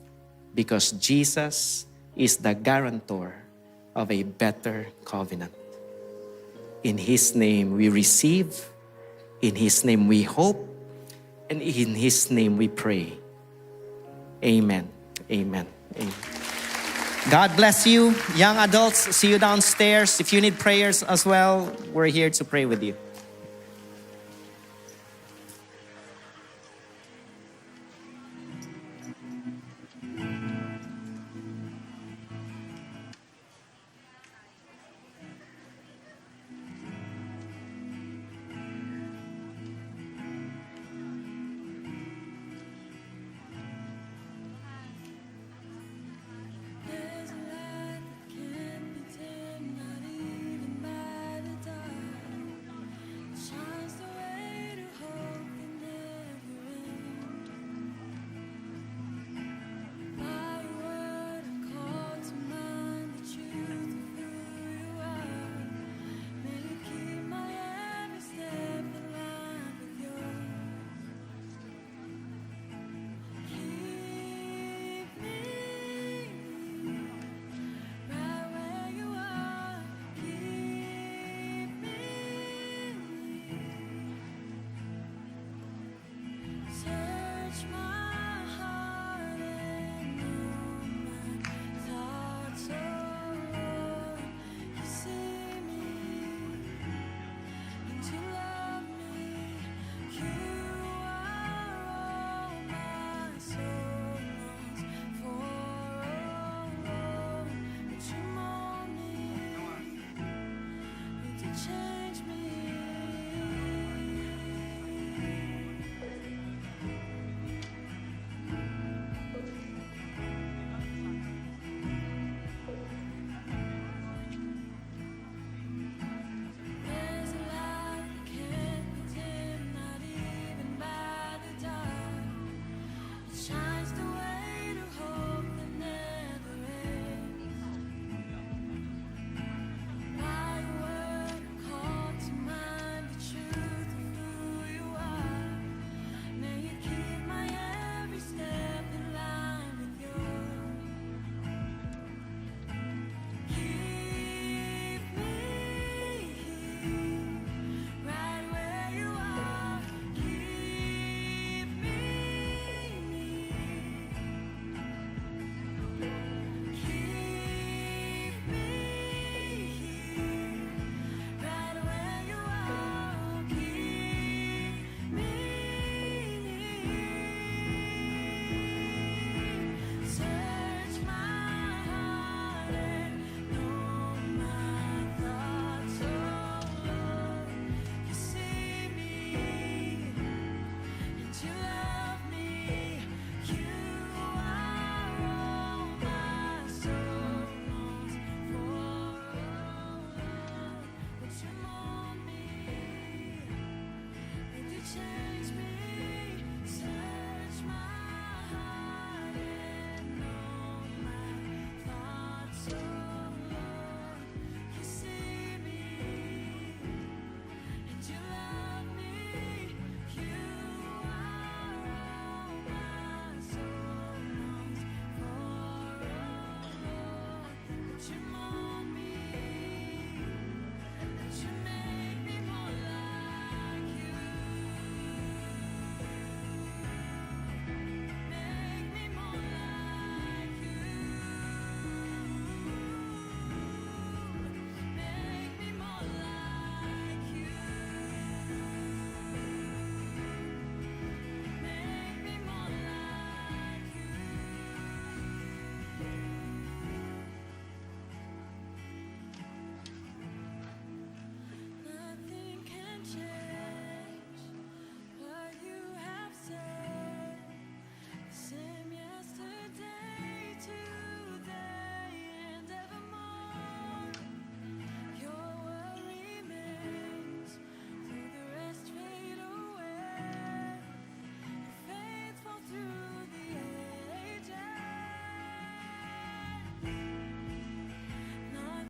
because Jesus is the guarantor of a better covenant. In His name we receive, in His name we hope, and in His name we pray. Amen. Amen. Amen. God bless you. Young adults, see you downstairs. If you need prayers as well, we're here to pray with you.